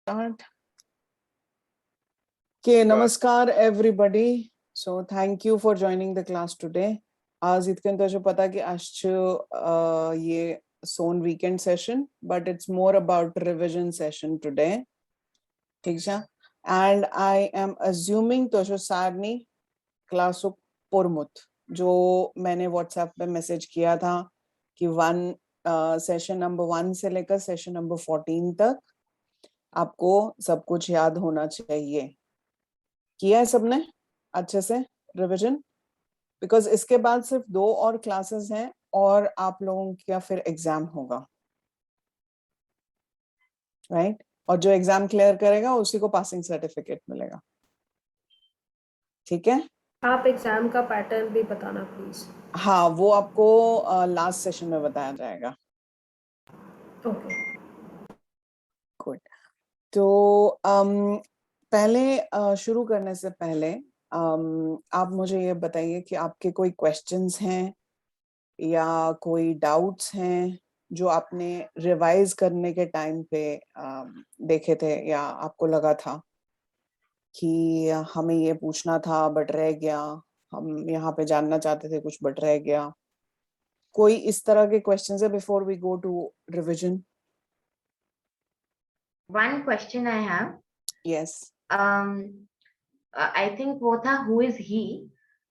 Start. Okay, namaskar everybody. So thank you for joining the class today. आज इतकन तो पता कि आज ये soon weekend session, but it's more about revision session today. ठीक है? And I am assuming तो सारनी class पोरमुत जो मैंने WhatsApp पे message किया था कि session number 1 से लेकर session number 14 तक आपको सब कुछ याद होना चाहिए. किया है सबने अच्छे से रिवीजन? बिकॉज इसके बाद सिर्फ 2 और क्लासेस हैं और आप लोगों का फिर एग्जाम होगा, राइट? और जो एग्जाम क्लियर करेगा उसी को पासिंग सर्टिफिकेट मिलेगा. ठीक है? आप एग्जाम का पैटर्न भी बताना प्लीज. हाँ, वो आपको लास्ट सेशन में बताया जाएगा. Okay, good. तो पहले शुरू करने से पहले आप मुझे ये बताइए कि आपके कोई क्वेश्चंस हैं या कोई डाउट्स हैं जो आपने रिवाइज करने के टाइम पे देखे थे या आपको लगा था कि हमें ये पूछना था बट रह गया, हम यहाँ पे जानना चाहते थे कुछ बट रह गया. कोई इस तरह के क्वेश्चंस है before we go to revision? One question I have. Yes. I think वो था who is he,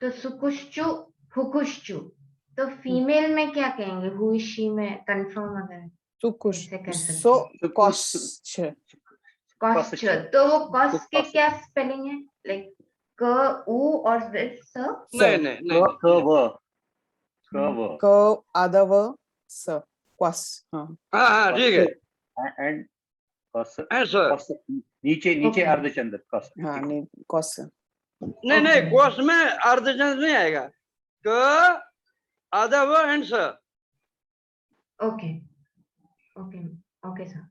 तो सुकुश्चु हुकुश्चु, तो फीमेल में क्या कहेंगे? who is she में कंफर्म अगर सुकुश कर सकते सो कोश्च कोश्च, तो वो कोस के क्या स्पेलिंग है? लाइक क उ और स? नहीं क आधा व स क्वास. हाँ ठीक है. एंड सर नीचे अर्धचंद्र कस. हाँ नहीं कॉस. नहीं कोस में अर्धचंद्र नहीं आएगा. क आधा व and sir. Okay okay okay sir.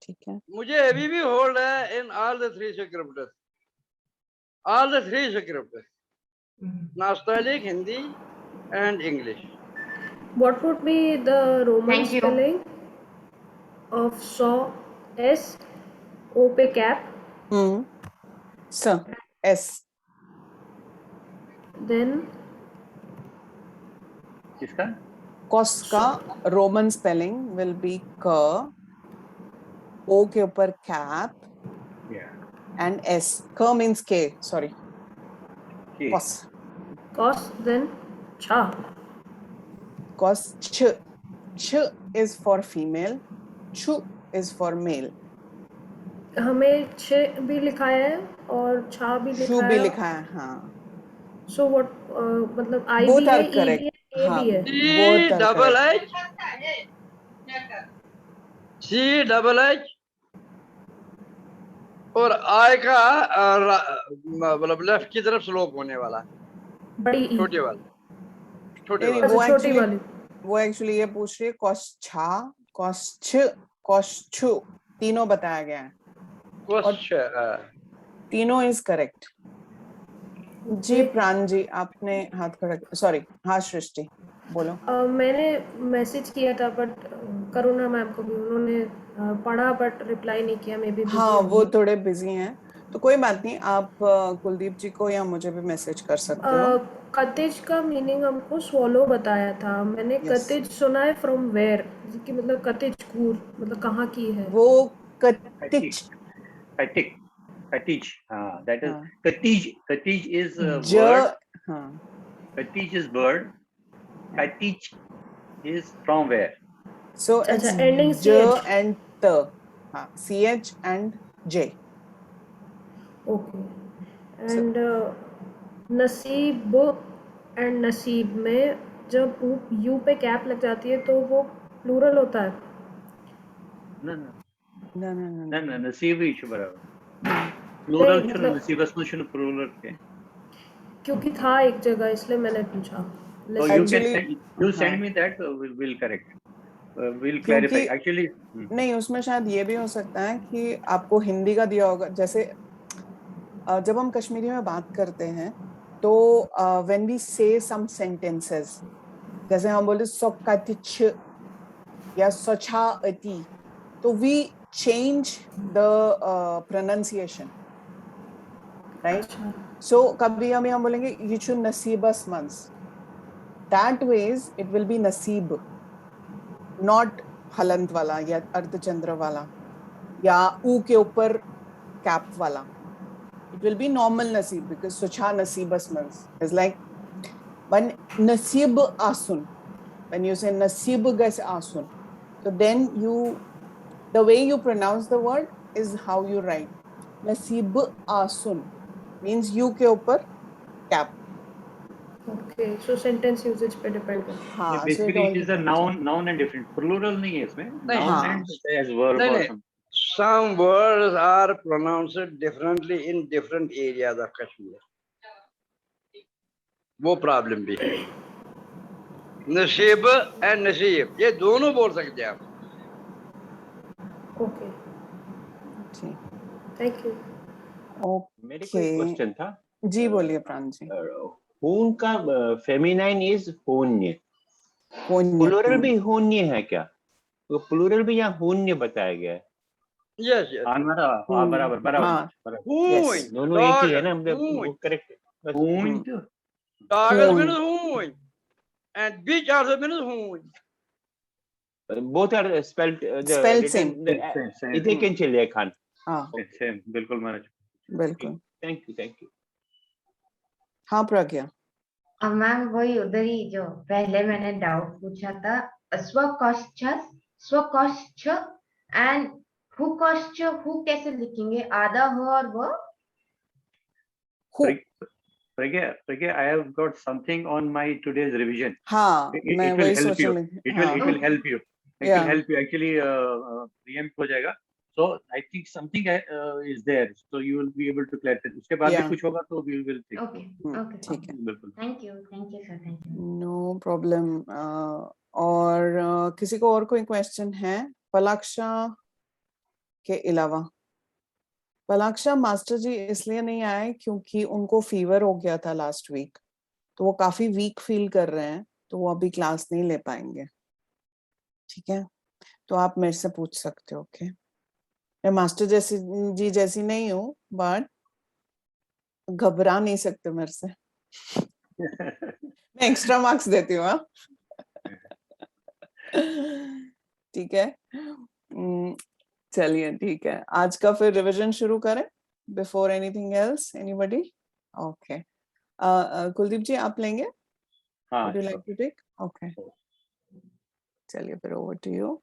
ठीक है. मुझे अभी भी होल्ड है in all the 3 script. All the 3 script, Nastaliq, Hindi and English. what would be the Roman Thank you. spelling of saw? S O पे cap, स एस. then किसका? Cos का रोमन स्पेलिंग विल बी क, ओ के ऊपर कैप एंड एस. क means के, sorry, cos. cos, then cha. Cos छ. छ is for female, छु is for male. हमें छ भी लिखा है और छा भी लिखा छु है. भी लिखा है. हाँ, So what मतलब I both भी है, are E correct. भी है, A हाँ, भी है. both are double correct. H, C double H और आई का मतलब लेफ्ट की तरफ स्लोप होने वाला, बड़ी E. छोटे वाला. नहीं, अच्छा, छोटी वाली. वो एक्चुअली ये पूछ रही है कॉस छा, कॉस छ, कॉस छु, तीनों बताया गया है. तीनों इज करेक्ट. जी प्राण जी, आपने हाथ खड़ा, सॉरी, हाँ सृष्टि बोलो. मैंने मैसेज किया था बट करुणा मैम को भी, उन्होंने पढ़ा बट रिप्लाई नहीं किया. मे बी हाँ, वो थोड़े बिजी हैं, तो कोई बात नहीं. आप कुलदीप जी को या मुझे भी मैसेज कर सकते हो. कतेज का मीनिंग हमको स्वॉलो बताया था. मैंने कतेज सुना है फ्रॉम वेयर, कि मतलब कतेज कूर मतलब कहाँ की है. वो कतिच. Katij. That is Katij. Katij is ज. word. हाँ. Katij is bird. Katij is from where? So it's ending j CH. and t. हाँ, ch and j. Okay. And नसीब एंड नसीब में जब यू पे कैप लग जाती है तो वो प्लूरल होता है. No. नसीब ही बराबर. प्लूरल शुरू, नसीबस में शुरू प्लूरल के. क्योंकि था एक जगह इसलिए मैंने पूछा. So you send me that, we'll correct. We'll clarify. Actually नहीं, उसमें शायद ये भी हो सकता है कि आपको हिंदी का दिया होगा. जैसे जब हम कश्मीरी में बात करते हैं तो when we say some sentences, जैसे हम बोले सोकातिच या सोछा अति, तो we change the pronunciation, right? अच्छा So kabhi हम बोलेंगे yichu nasibas mans. That ways it will be nasib, not हलंत वाला या अर्धचंद्र वाला या ऊ के ऊपर कैप वाला. It will be normal nasib because sucha nasibas mans is like when nasib asun. When you say nasib gas asun, so then the way you pronounce the word is how you write. Nasib asun means you के ऊपर cap. Okay so sentence usage पे depend करता है हाँ, so it Basically, all it is a depends on. noun and different. Plural नहीं है इसमें. नहीं. Noun हाँ. and as verb नहीं, or नहीं. something. Some words are pronounced differently in different areas of Kashmir. वो प्रॉब्लम भी है. नसीब एंड नसीब ये दोनों बोल सकते हैं आप. Okay ji. थैंक यू मेरे को एक Okay. क्वेश्चन था. जी बोलिए प्राण जी. हून का फेमिनाइन इज होन्य. होन्य. प्लूरल भी होन्य है क्या? तो प्लूरल भी यहाँ होन्य बताया गया है. Yes yes. बराबर हाँ. हूं. दोनों एक ही है ना, मतलब वो correct. Point. Dog means hooing and beach also means hooing. Both are spelled Spelled same. इधर कैन चलिए खान. हाँ Same. बिल्कुल महाराज. बिल्कुल. Thank you. हाँ प्रज्ञा. अब मैम वही उधर ही जो पहले मैंने डाउट पूछा था स्वकश्च एंड हुकश्च हु कैसे लिखेंगे आधा हो और वो Who? Pragya, I have got something on my today's revision. हाँ मैं It will वही help सोचने you. लगी. It will help you. It Yeah. will help you. Actually, preempt हो जाएगा. So I think something is there. So you will be able to clarify. उसके बाद Yeah. भी कुछ होगा तो we will think. Okay okay ठीक है. बिल्कुल. Thank you sir thank you know problem. और किसी को और कोई क्वेश्चन है पलाक्षा के अलावा? पलाक्षा मास्टर जी इसलिए नहीं आए क्योंकि उनको फीवर हो गया था लास्ट वीक, तो वो काफी वीक फील कर रहे हैं, तो वो अभी क्लास नहीं ले पाएंगे. ठीक है, तो आप मेरे से पूछ सकते हो. ओके, मैं मास्टर जैसी नहीं हूँ, बट घबरा नहीं सकते मेरे से. मैं एक्स्ट्रा मार्क्स देती हूँ. हाँ ठीक है. चलिए ठीक है, आज का फिर रिवीजन शुरू करें. Before anything else, anybody? Okay, Kuldeep ji आप लेंगे? हाँ. Would you like to take? Okay, चलिए फिर ओवर टू यू.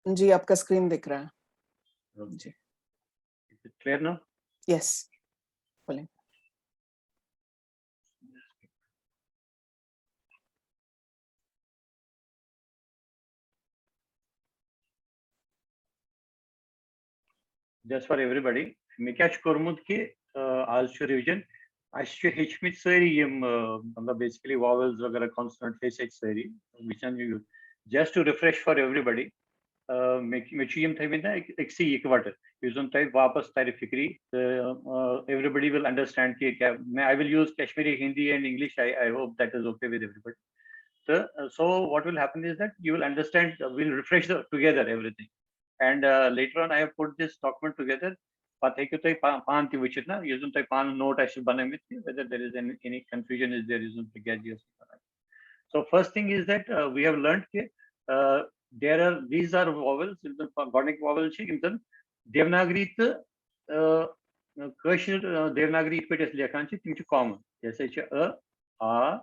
जी आपका स्क्रीन दिख रहा है. जी Is it clear now? Yes, बोलें. Just for everybody. मैं क्या कोरमुत के आज शो रिवीजन आज शो हिचमिच सारी यम मतलब basically vowels वगैरह consonant face एक सारी which one you just to refresh for everybody. मैं चीज़ था बिना एक सी एक वाटर यूज़न टाइप वापस तारी फिक्री everybody will understand कि क्या मैं I will use Kashmiri, Hindi and English. I hope that is okay with everybody. So what will happen is that you will understand. We'll refresh together everything. And later on, I have put this document together. Which is now using type note I should whether there is any confusion is there using the. So first thing is that we have learned these are vowels in the Gonic vowels in the Devanagari Devanagari it is common. Yes, a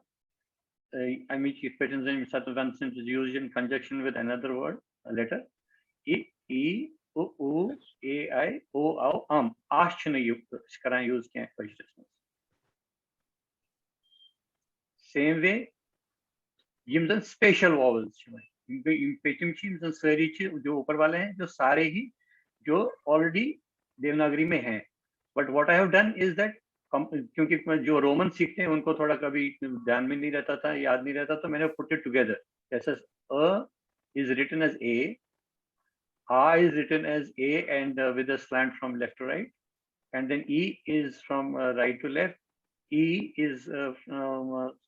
I mean, if patterns and substances is used in conjunction with another word, a letter. E, U, A, I, O, Ashchana use can same way, Yama special vowels यम सारी जो ऊपर वाले हैं जो सारे ही जो already Devanagari में हैं. But what I have done is that क्योंकि जो रोमन सीखते हैं उनको थोड़ा कभी ध्यान में नहीं रहता था, याद नहीं रहता, तो मैंने put it together. जैसे a is written as a, A is written as A and with a slant from left to right, and then E is from right to left. E is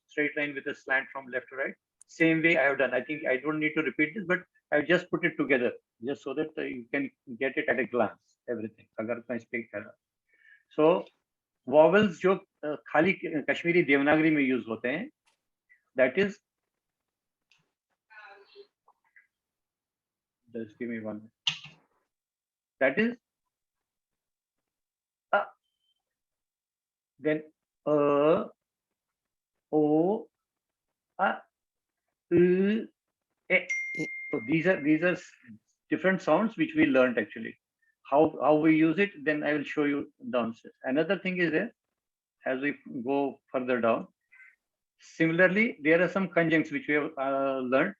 straight line with a slant from left to right. Same way I have done. I think I don't need to repeat this, but I just put it together just so that you can get it at a glance. Everything. अगर मैं speak कर रहा. So vowels जो खाली कश्मीरी देवनागरी में use होते हैं, that is, just give me one minute. That is a, then a, o, a, u, e. So these are different sounds which we learned actually. How we use it, then I will show you downstairs. Another thing is there, as we go further down. Similarly, there are some conjuncts which we have learned.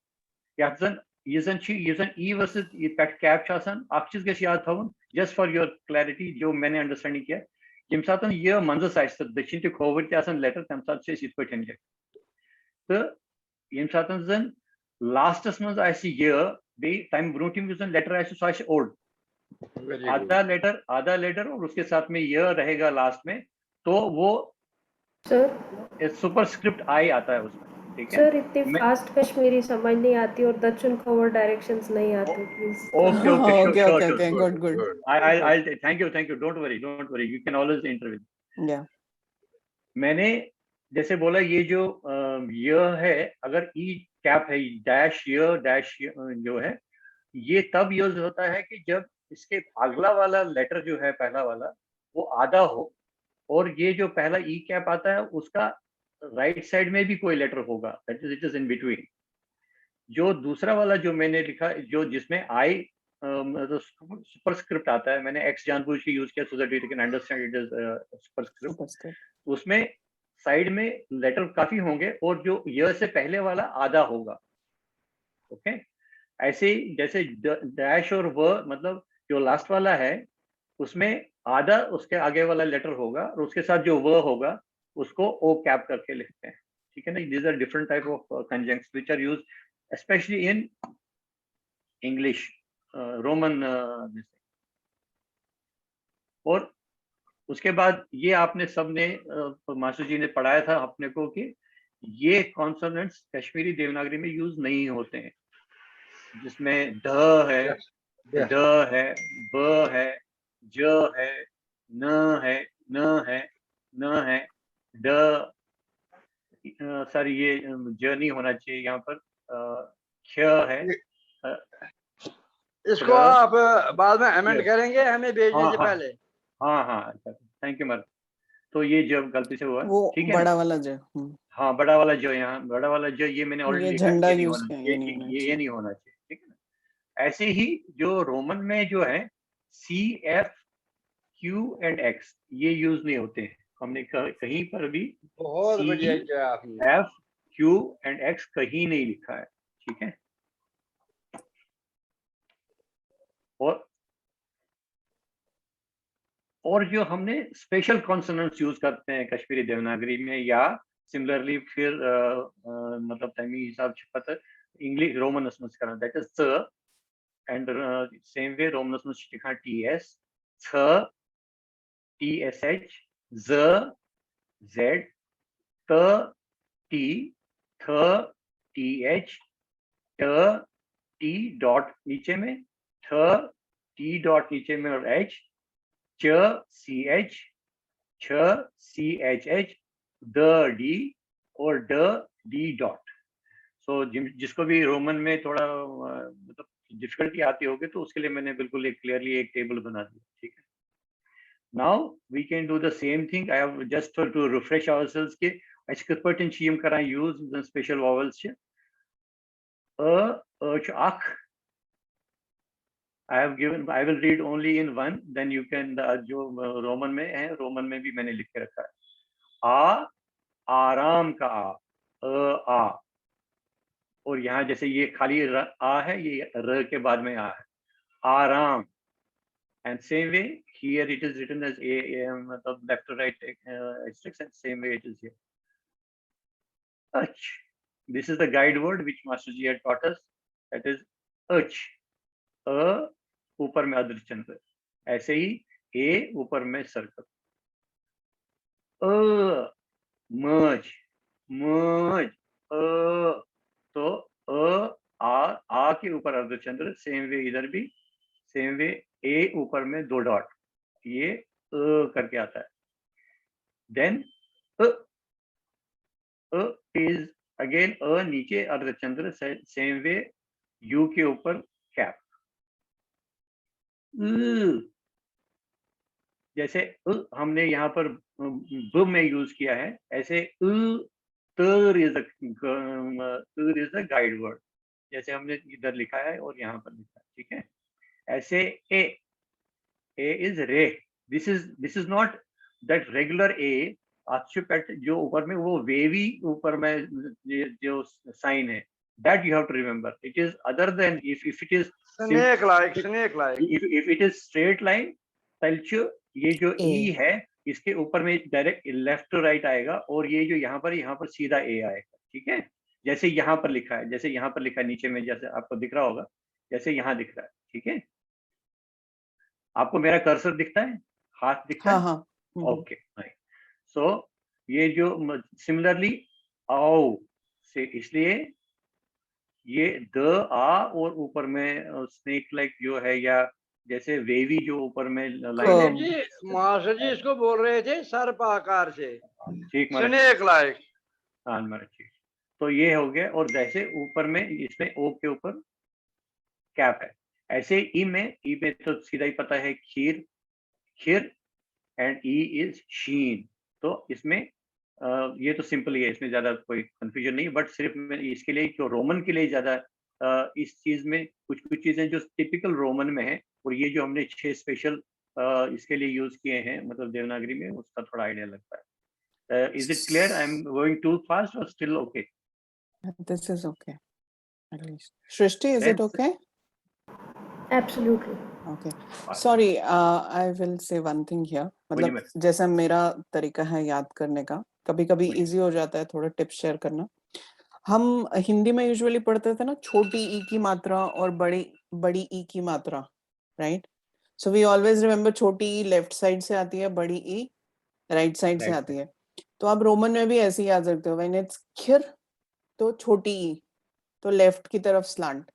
Yazan E versus cap chasan. Akchis gesh yaad thavun. Just for your clarity, jo maine understanding kiya. Jimsatan ye manza size the chinti COVID chasan letter tamsat says it put. So jimsatan zan last month I see year the time brutim usan letter I see old. आधा letter और उसके साथ में यह रहेगा last में, तो वो सर सुपरस्क्रिप्ट आई आता है उसमें. ठीक है सर, इतनी फास्ट कश्मीरी समझ नहीं आती और दक्षिण कवर डायरेक्शंस नहीं आते, please. Okay, good. I'll thank you, don't worry, you can always intervene. Yeah. मैंने जैसे बोला ये जो यह है, अगर ई कैप है, डैश जो है, ये तब यूज होता है कि जब इसके अगला वाला लेटर जो है पहला वाला वो आधा हो, और ये जो पहला ई कैप आता है उसका राइट साइड में भी कोई लेटर होगा, that is it is in between. जो दूसरा वाला जो मैंने लिखा, जो जिसमें आई सुपरस्क्रिप्ट आता है, मैंने एक्स जानबूझ के यूज किया सो that you can understand it is superscript. उसमें साइड में लेटर काफी होंगे और जो य से पहले वाला आधा होगा. ओके, ऐसे ही जैसे डैश और व, मतलब जो लास्ट वाला है उसमें आधा उसके आगे वाला लेटर होगा और उसके साथ जो व होगा उसको ओ कैप करके लिखते हैं. ठीक है ना. These are different type of conjuncts which are used specially in English Roman. और उसके बाद ये आपने सबने मास्टर जी ने पढ़ाया था अपने को कि ये कॉन्सोनेंट्स कश्मीरी देवनागरी में यूज नहीं होते हैं, जिसमें ध है, ड है, ब है, ज है, न है, न है, न है, ड. सर ये ज नहीं होना चाहिए यहाँ पर. ख है. इसको आप बाद में अमेंड करेंगे हमें भेजने से पहले. हाँ, थैंक यू मैडम. तो ये जब गलती से हुआ, ठीक है, बड़ा वाला ज. हाँ, बड़ा वाला जो, यहाँ बड़ा वाला जो ये मैंने ऑलरेडी लिखा, झंडा ये नहीं होना चाहिए. ठीक है ना. ऐसे ही जो रोमन में जो है सी, एफ, क्यू एंड एक्स ये यूज नहीं होते हैं. हमने कहीं पर भी बहुत बढ़िया किया आपने. एफ, क्यू एंड एक्स कहीं नहीं लिखा है. ठीक है. और जो हमने स्पेशल कॉन्सोनेंट्स यूज करते हैं कश्मीरी देवनागरी में, या सिमिलरली फिर मतलब तमी हिसाब से पता इंग्लिश रोमनस में करना, दैट इज स, एंड सेम वे रोमनस में लिखा टी एस, छ, टी एस एच, ज, जेड, त, टी, थ, टी एच, ट, टी डॉट नीचे में, थ, टी डॉट नीचे में और एच, च, सी एच, छ, सी एच एच, द, डी और ड, डी डॉट. सो जिसको भी रोमन में थोड़ा मतलब डिफिकल्टी आती होगी तो उसके लिए मैंने बिल्कुल एक क्लियरली एक टेबल बना दिया. ठीक है. Now we can do the same thing. I have just to refresh ourselves के अच्छे कित पटन चीम करा यूज स्पेशल वॉवल्स छे. अख. I will read only in one, then you can जो रोमन में है, रोमन में भी मैंने लिख के रखा है. आ, आराम का आ, और यहाँ जैसे ये खाली आ है, ये र के बाद में आ है, आराम. And same way here it is written as मतलब left to right asterisks, and same way it is here. Ach. This is the guide word which Masterji had taught us. That is ach. A, ऊपर में अर्धचंद्र, ऐसे ही ए ऊपर में circle, मर्ज मर्ज, तो आ के ऊपर अर्धचंद्र, same way इधर भी, सेम वे ए ऊपर में 2 डॉट, ये करके आता है। देन इज अगेन नीचे अर्धचंद्र, सेम वे यू के ऊपर कैप, जैसे हमने यहाँ पर ब में यूज किया है, ऐसे तर इज द गाइड वर्ड, जैसे हमने इधर लिखा है और यहाँ पर लिखा है, ठीक है। ऐसे A is ray, this is not that regular A, जो ऊपर में वो वेवी ऊपर में जो साइन है, that you have to remember. It is other than if it is snake like if it is straight line, तल्चु ये जो ई है इसके ऊपर में डायरेक्ट लेफ्ट टू राइट आएगा, और ये जो यहाँ पर सीधा ए आएगा, ठीक है। जैसे यहाँ पर लिखा है, जैसे यहाँ पर लिखा है नीचे में, जैसे आपको दिख रहा होगा, जैसे यहाँ दिख रहा है, ठीक है। आपको मेरा कर्सर दिखता है, हाथ दिखता है? हाँ। ओके, सो ये जो सिमिलरली आओ से, इसलिए ये द आ और ऊपर में स्नेक लाइक जो है, या जैसे वेवी जो ऊपर में लाइन है जी, मास्टर जी इसको बोल रहे थे सर्प आकार से, ठीक, स्नेक लाइक। हाँ महाराज ठीक। तो ये हो गया, और जैसे ऊपर में इसमें ओ के ऊपर कैप है, ऐसे ई में तो सीधा ही पता है खीर, एंड ई इज शीन। तो इसमें ये तो सिंपल ही है, इसमें ज्यादा कोई कंफ्यूजन नहीं, बट सिर्फ इसके लिए जो रोमन के लिए ज्यादा इस चीज में कुछ चीजें जो टिपिकल रोमन में है, और ये जो हमने 6 स्पेशल इसके लिए यूज किए हैं, मतलब देवनागरी में, उसका थोड़ा आइडिया लगता है। Is it clear? I am going too fast और still okay? This is okay. At least. Shrishti, is it okay? Absolutely. Okay. Sorry, I will say one thing here. मतलब जैसा मेरा तरीका है याद करने का, कभी कभी इजी हो जाता है थोड़ा टिप्स शेयर करना। हम हिंदी में यूजुअली पढ़ते थे ना, छोटी ई की मात्रा और बड़ी ई की मात्रा, right? So we always remember छोटी ई लेफ्ट साइड से आती है, बड़ी ई राइट साइड से आती है। तो आप रोमन में भी ऐसे ही याद रखते हो, व्हेन इट्स खिर तो छोटी ई तो लेफ्ट की तरफ स्लांट,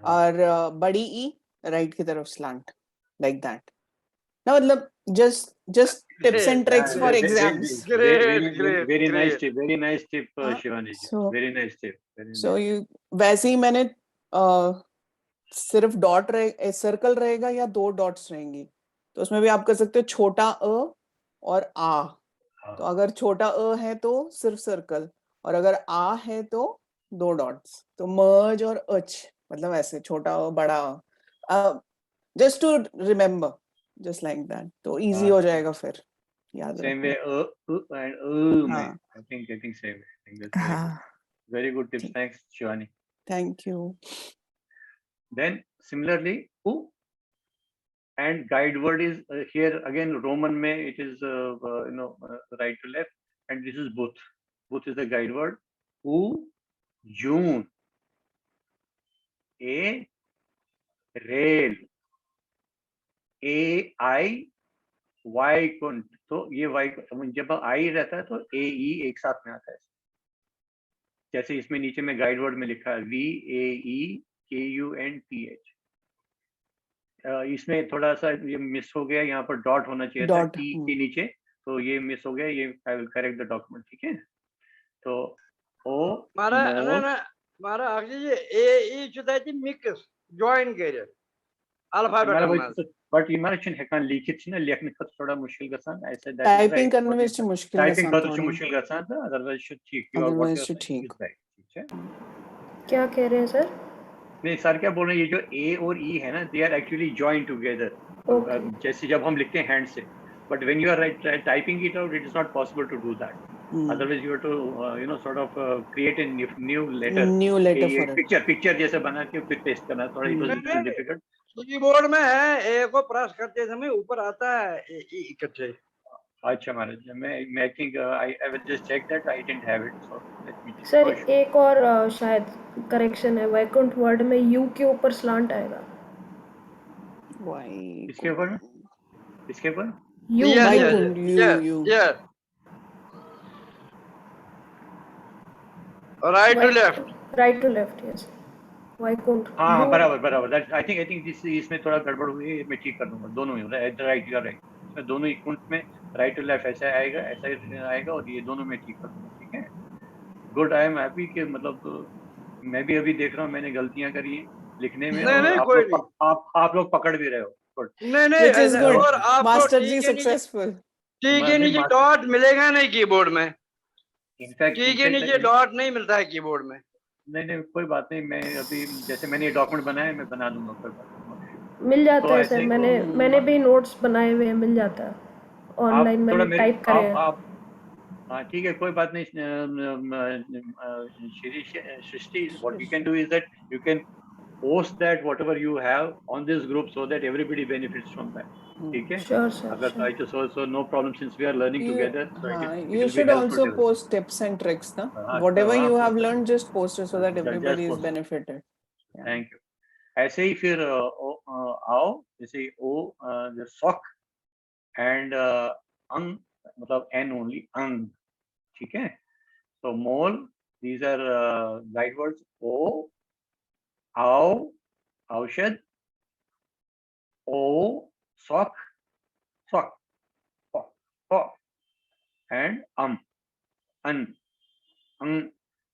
और बड़ी ई राइट की तरफ स्लांट, लाइक दैट ना। मतलब just tips and tricks for exams. Very nice tip Shivani ji, very nice tip, so you वैसे ही मैंने सिर्फ डॉट सर्कल रहेगा या 2 डॉट्स रहेंगी, तो उसमें भी आप कर सकते हो छोटा अ और आ। तो अगर छोटा अ है तो सिर्फ सर्कल, और अगर आ है तो 2 डॉट्स, तो मर्ज और अच, मतलब ऐसे छोटा अ बड़ा अ, just to remember, just like that, तो इजी हो जाएगा फिर याद same way and I think same way. I think that's very good tips. Thanks Shivani. Thank you. Then similarly and guide word is here again Roman में it is right to left, and this is both is the guide word. June, a rail, ai Vaikunठ। तो ये जब आई रहता है तो ए ई एक साथ में आता है, जैसे इसमें नीचे में गाइड वर्ड में लिखा है VAEKUNTH। इसमें थोड़ा सा ये मिस हो गया, यहाँ पर डॉट होना चाहिए था टी के नीचे, तो ये मिस हो गया, ये I will correct the document, ठीक है। तो ओ मारा आखिर ए ई चुता थी मिक्स जॉइन करे अल्फाबेट, बट ये मारा छन हेकान लिखित छन लेखन खत थोड़ा मुश्किल गसान, ऐसे टाइपिंग करने में मुश्किल टाइपिंग खत मुश्किल गसान था, अदरवाइज ठीक, यू आर व्हाट यू ठीक है। क्या कह रहे हैं सर? नहीं सर, क्या बोल रहे हैं, ये जो ए और ई है ना, they are actually joined together, जैसे जब हम लिखते हैं हैंड से, but when you are typing it out, it is not possible to do that, otherwise you have to sort of create a new letter for it, picture जैसे बना के फिर पेस्ट करना, थोड़ा it was difficult। कीबोर्ड में है ए को press करते समय ऊपर आता है ए इकट्ठे। अच्छा महाराज, मैं think I will just check that, I didn't have it, so let me check। Sir एक और शायद करेक्शन है, वैकुंठ वर्ड में यू के ऊपर स्लांट आएगा। Why? इसके ऊपर इसके ऊपर You, Yes, Why you. yes, couldn't yes, you? yes. Right to Why? left. Right to left, yes. Why couldn't हाँ you? बराबर बराबर दैट आई थिंक दिस इसमें थोड़ा गड़बड़ हुई है, मैं ठीक कर दूंगा दोनों ही राइट यू आर राइट, इसमें दोनों ही कुंट में राइट टू लेफ्ट ऐसा आएगा, ऐसा ही आएगा, और ये दोनों में ठीक कर दूंगा, ठीक है। गुड, आई एम हैप्पी कि मतलब मैं भी अभी देख रहा हूँ मैंने गलतियां करी हैं लिखने में, नहीं और नहीं आप कोई लोग नहीं, आप लोग पकड़ भी रहे हो। गुड, नहीं नहीं Which is ऐसा, good. और आपको Masterji successful. टी के नहीं नीचे मास्टर, डॉट मिलेगा नहीं कीबोर्ड में, इनफैक्ट टी के नीचे डॉट नहीं मिलता है कीबोर्ड में। नहीं कोई बात नहीं, मैं अभी जैसे मैंने ये डॉक्यूमेंट बनाया मैं बना दूंगा, कोई बात नहीं। मिल जाता तो है ऐसे सर, ही मैंने भी नोट्स बनाए हुए हैं, मिल जाता है ऑनलाइन, आप थोड़ा मैंने मेरे टाइप करे हैं। आप हाँ ठीक है, कोई बात नहीं। सृष्टि, what you can do is that you can post that whatever you have on this group so that everybody benefits from that. ठीक है, श्योर सर, अगर sure. so no problem since we are learning You, together, so it you will be should helpful also to us. post tips and tricks, na? हाँ, Whatever हाँ, you have post learned, just post it so that everybody is post. benefited. Yeah. Thank you. ऐसे ही फिर आओ, जैसे ओ sock and अंग, मतलब N only, अंग, ठीक है। So mole, these are guide words. O, आओ, औषध, O, sock, sock, o, and an,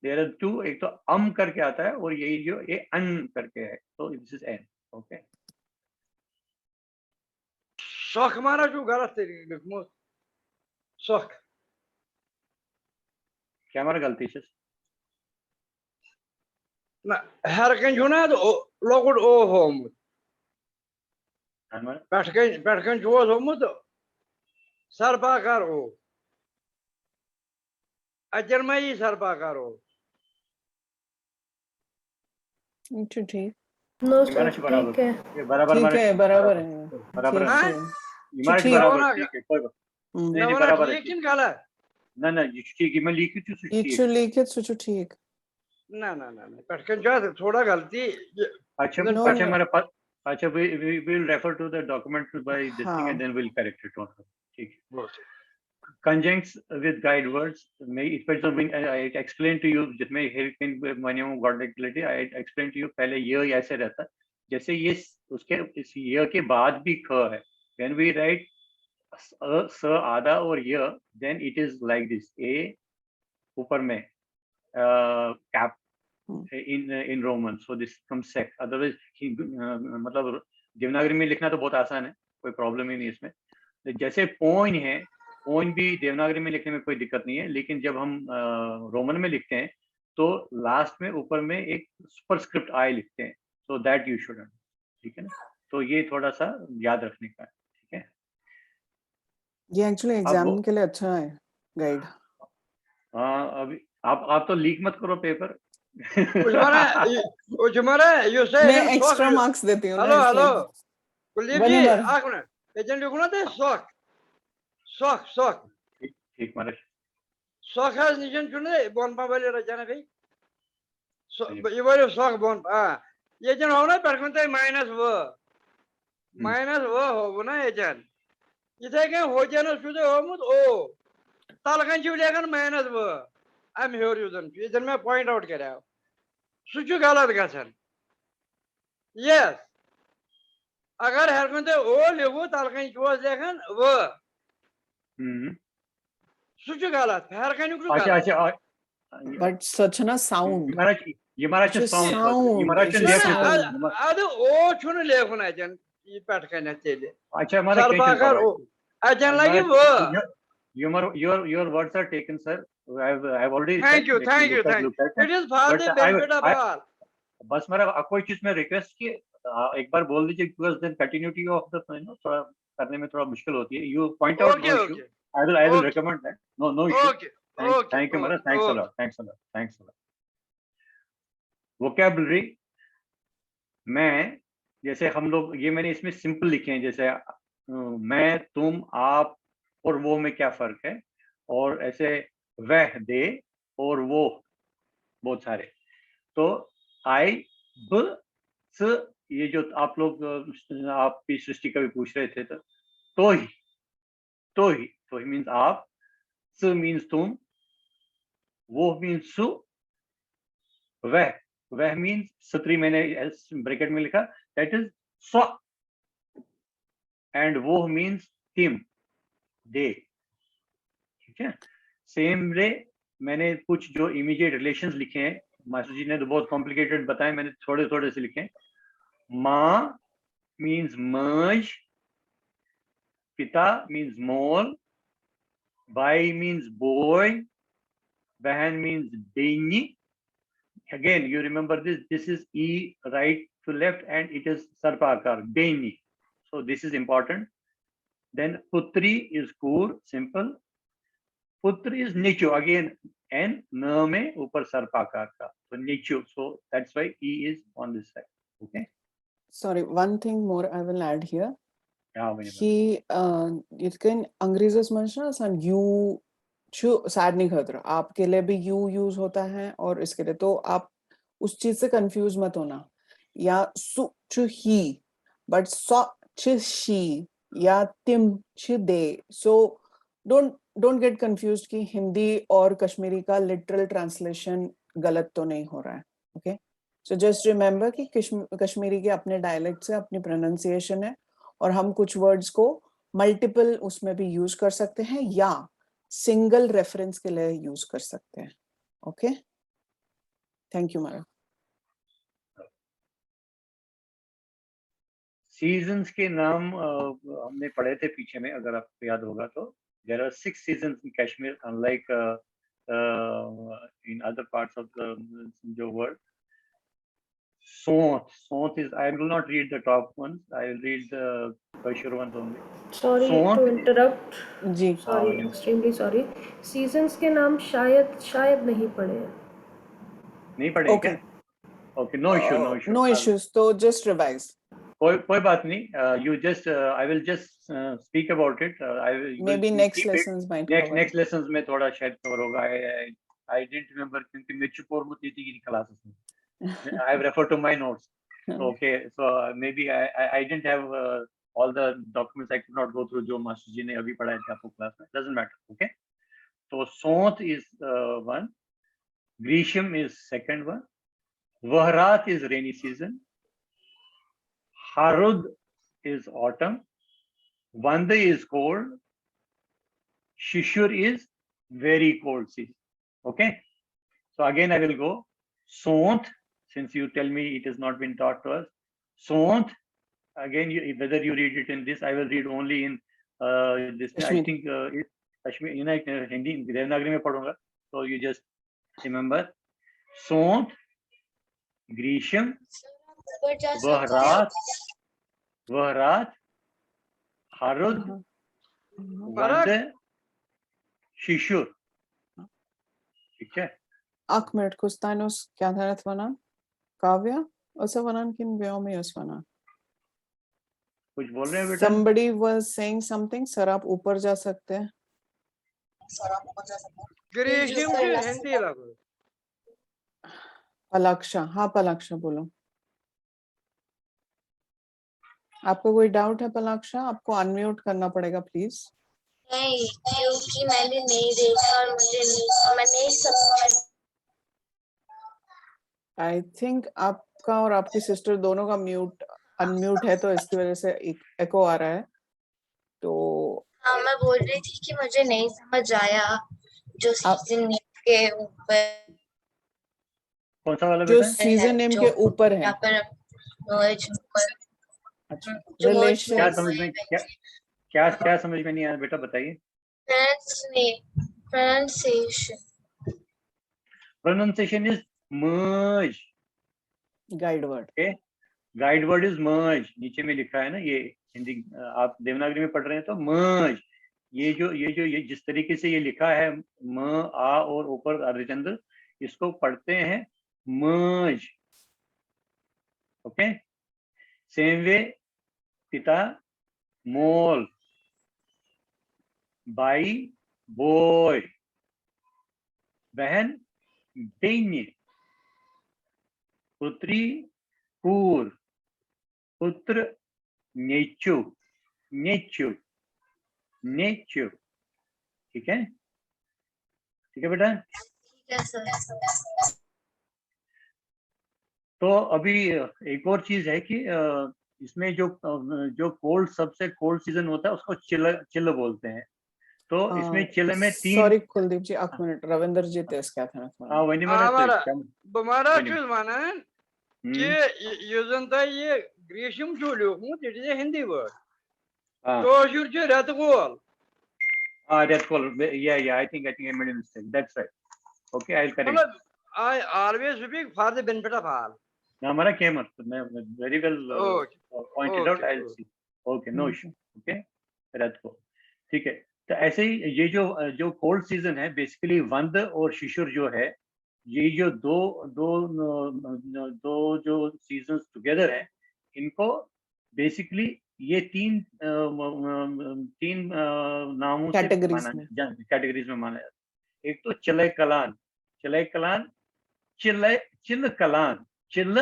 there are two, एक तो करके आता है और यही जो ये अन करके है, तो this is n, okay. शौक हमारा जो गलत है, शौक क्या हमारा गलती है? ना हर कहीं जो ना तो लोगों ओ होम हमारा बैठ कहीं जो होम तो सरपाकार ओ अजरमई सरपाकार ओ ठीक नो हमारा सर, बराबर, ठीक है। ये बराबर ठीक हमारे है, बराबर है, बराबर ठीक है, है, हमारे ठीक बराबर नवना ठीक है, कोई बात नहीं, नवना बराबर है, लेकिन गला ना ठीक है, मैं लिखी थी ठीक इच्छु लिखित सुचु ठीक। ना बैठ कहीं जो थोड़ा गलती अच्छा No, अच्छा no. हमारे पास, अच्छा we will refer to the document by this thing हाँ. and then we'll correct it, don't worry, ठीक है। Conjuncts with guide words, मैं इस पर तो I explained to you जिसमें helping मानियों godly, I explained to you पहले ये ऐसे रहता, जैसे ये उसके इस ये के बाद भी ख है, when we write स आधा और य, then it is like this, a ऊपर में cap in Roman, so this comes sec, otherwise मतलब देवनागरी में लिखना तो बहुत आसान है, कोई प्रॉब्लम ही नहीं इसमें। जैसे पॉइन है, पॉइन भी देवनागरी में लिखने में कोई दिक्कत नहीं है, लेकिन जब हम रोमन में लिखते हैं तो लास्ट में ऊपर में एक सुपरस्क्रिप्ट आई लिखते हैं, so that you should, ठीक है ना, तो ये थोड़ा सा याद रखने का है, ठीक है। ये एक्चुअली एग्जाम के लिए अच्छा है गाइड। अभी आप तो लीक मत करो पेपर। you say मैं एक्स्ट्रा मार्क्स देती हूँ ना, हेलो कुलदीप जी आख मिनट एजेंट लिखना थे शौक ठीक महाराज, शौक है निजन चुने बोन पा वाले रजाना भाई ये वाले शौक बोन ये जन होना परखते माइनस वो हो ना एजेंट इधर के हो जाना सुधे हो मुझ ओ तालकन जीव लेकर माइनस वो आई एम हियर इधर मैं पॉइंट आउट कर रहा हूँ सुचु गलत गसन यस अगर हर कोई ओ लेवो तालकन चोस लेखन वो सुचु गलत हर कहीं निकलू गलत। अच्छा बट सच ना साउंड, ये महाराज साउंड, ये महाराज देखो अरे ओ छुन लेखन अजन ये पैट करने चले अच्छा महाराज सरपाकर ओ अजन लगी वो your words are taken sir, I've already thank you it is for the benefit of all। बस मेरा कोई चीज में रिक्वेस्ट की एक बार बोल दीजिए, because then continuity of the थोड़ा करने में थोड़ा मुश्किल होती है। You point out no issue, I will recommend that, no issue। Thank you Maharaj, thanks a lot। Vocabulary में जैसे हम लोग ये मैंने इसमें सिंपल लिखे हैं, जैसे मैं, तुम, आप और वो में क्या फर्क है, और ऐसे वह, दे और वो बहुत सारे, तो आई, ब, ये जो आप लोग आपकी सृष्टि का भी पूछ रहे थे, तो ही मीन्स आप, स मीन्स तुम, वो मीन्स सु, वह मीन्स स्त्री, मैंने ब्रैकेट में लिखा, दैट इज स्व, एंड वो मीन्स तिम, दे, ठीक है। सेम वे मैंने कुछ जो इमीडिएट रिलेशंस लिखे हैं, मास्टर जी ने तो बहुत कॉम्प्लिकेटेड बताए, मैंने थोड़े थोड़े से लिखे। माँ मीन्स मर्ज, पिता मीन्स मोल, भाई मीन्स बॉय, बहन मीन्स बेनी। Again, you remember this. This is E right to left, and it is sarpakar, beini. So this is important. Then putri is kur, simple. Putri is nichu. Again, N na mein upar sarpakar ka. So nichu. So that's why E is on this side. Okay. Sorry, one thing more I will add here. Yeah, whenever. He it can अंग्रेजी समझना सन you छू sad नहीं खतरा, आपके लिए भी you use होता है और इसके लिए, तो आप उस चीज से कंफ्यूज मत होना, या सु छु ही बट सो छु शी या तिम छु दे। सो डोंट गेट कंफ्यूज्ड कि हिंदी और कश्मीरी का लिटरल ट्रांसलेशन गलत तो नहीं हो रहा है। ओके, सो जस्ट रिमेम्बर कि कश्मीरी के अपने डायलेक्ट से अपनी प्रोनाउंसिएशन है, और हम कुछ वर्ड्स को मल्टीपल उसमें भी यूज कर सकते हैं या सिंगल रेफरेंस के लिए यूज कर सकते हैं। Okay, thank you madam. Seasons के नाम हमने पढ़े थे पीछे में, अगर आपको याद होगा तो। There are 6 seasons in Kashmir, unlike in other parts of the जो world. Sonth is, I will not read the top ones, I will read the Kashmir ones only. Sorry to interrupt. जी, Sorry, extremely sorry. Seasons के नाम शायद नहीं पढ़े हैं। नहीं पढ़े Okay. क्या? Okay, no issue, no issue. No issues, तो just revise. कोई बात नहीं, you just I will just speak about it. I will Maybe will next keep it. lessons might cover. Next lessons में थोड़ा शायद cover होगा. I didn't remember क्योंकि मैं चुप और मुझे थी classes में. I have referred to my notes. Okay, so maybe I didn't have all the documents. I could not go through जो मास्टर जी ने अभी पढ़ाया था आपको क्लास में. Doesn't matter. Okay. So Sonth is one. Grisham is second one. Vahrat is rainy season. Harud is autumn. Vande is cold. Shishur is very cold season. Okay. So again I will go. Sonth, since you tell me it has not been taught to us. Sonth, again, whether you read it in this, I will read only in this. Kashmiri. I think Kashmiri, Hindi, Devanagari में पढ़ूंगा. So you just remember. Sonth, Grisham, Vahrat, Harud, Vande, Shishur. ठीक है. Akmet Kustanos Kyadharat Vanan Kavya also Vanan Kin Vyome Yasvana. कुछ बोल रहे हैं बेटा? Somebody was saying something. Sir, आप ऊपर जा सकते हैं. ग्रीष्म की हिंदी लगो। पलाक्षा, हाँ पलाक्षा बोलो. आपको कोई डाउट है पलाक्षा? आपको अनम्यूट करना पड़ेगा प्लीज. नहीं, क्योंकि मैंने नहीं देखा और मैं नहीं समझ। आई थिंक आपका और आपकी सिस्टर दोनों का अनम्यूट है, तो इसकी वजह से एको आ रहा है. तो हाँ, मैं बोल रही थी कि मुझे नहीं समझ आया जो सीजन के ऊपर, कौन सा वाला जो बेटा? सीजन नेम के ऊपर है. यहाँ पर रिलेशन. क्या समझ में नहीं आया बेटा, बताइए. Pronunciation is merge. Guide word. Okay. Guide word is merge. नीचे में लिखा है ना, ये हिंदी आप देवनागरी में पढ़ रहे हैं तो merge. ये जिस तरीके से ये लिखा है म आ और ऊपर अर्धचंद्र, इसको पढ़ते हैं merge. Okay. Same way, पिता मोल, भाई boy, बहन बेनी, पुत्री पूर, पुत्र नेचु, नेचु, नेचु, ठीक है बेटा। ठीक है सर। तो अभी एक और चीज है कि इसमें जो कोल्ड, सबसे कोल्ड सीजन होता है उसको चिल बोलते हैं। तो इसमें चिल में 3 सॉरी कुलदीप जी, एक मिनट, रविंद्र जी तेज क्या था ना वही Amara, मैंने Bamara Wait a should man, hmm using the Grisham Chulu, it is a Hindi word. हाँ So you should at the wall. that's cool. Yeah, I think I made a mistake. That's right. Okay, I'll correct. I always speak for the benefit of all. ना हमारा कैमर very well pointed out. I'll see. Okay, no issue. Okay, रात को ठीक है। तो ऐसे ही ये जो कोल्ड सीजन है, बेसिकली वंद और शिशिर जो है, ये जो दो जो सीजन्स टुगेदर है, इनको बेसिकली ये तीन नामों से कैटेगरीज में माना जाता है। एक तो chill Kalan, chill Kalan, chill Kalan, chill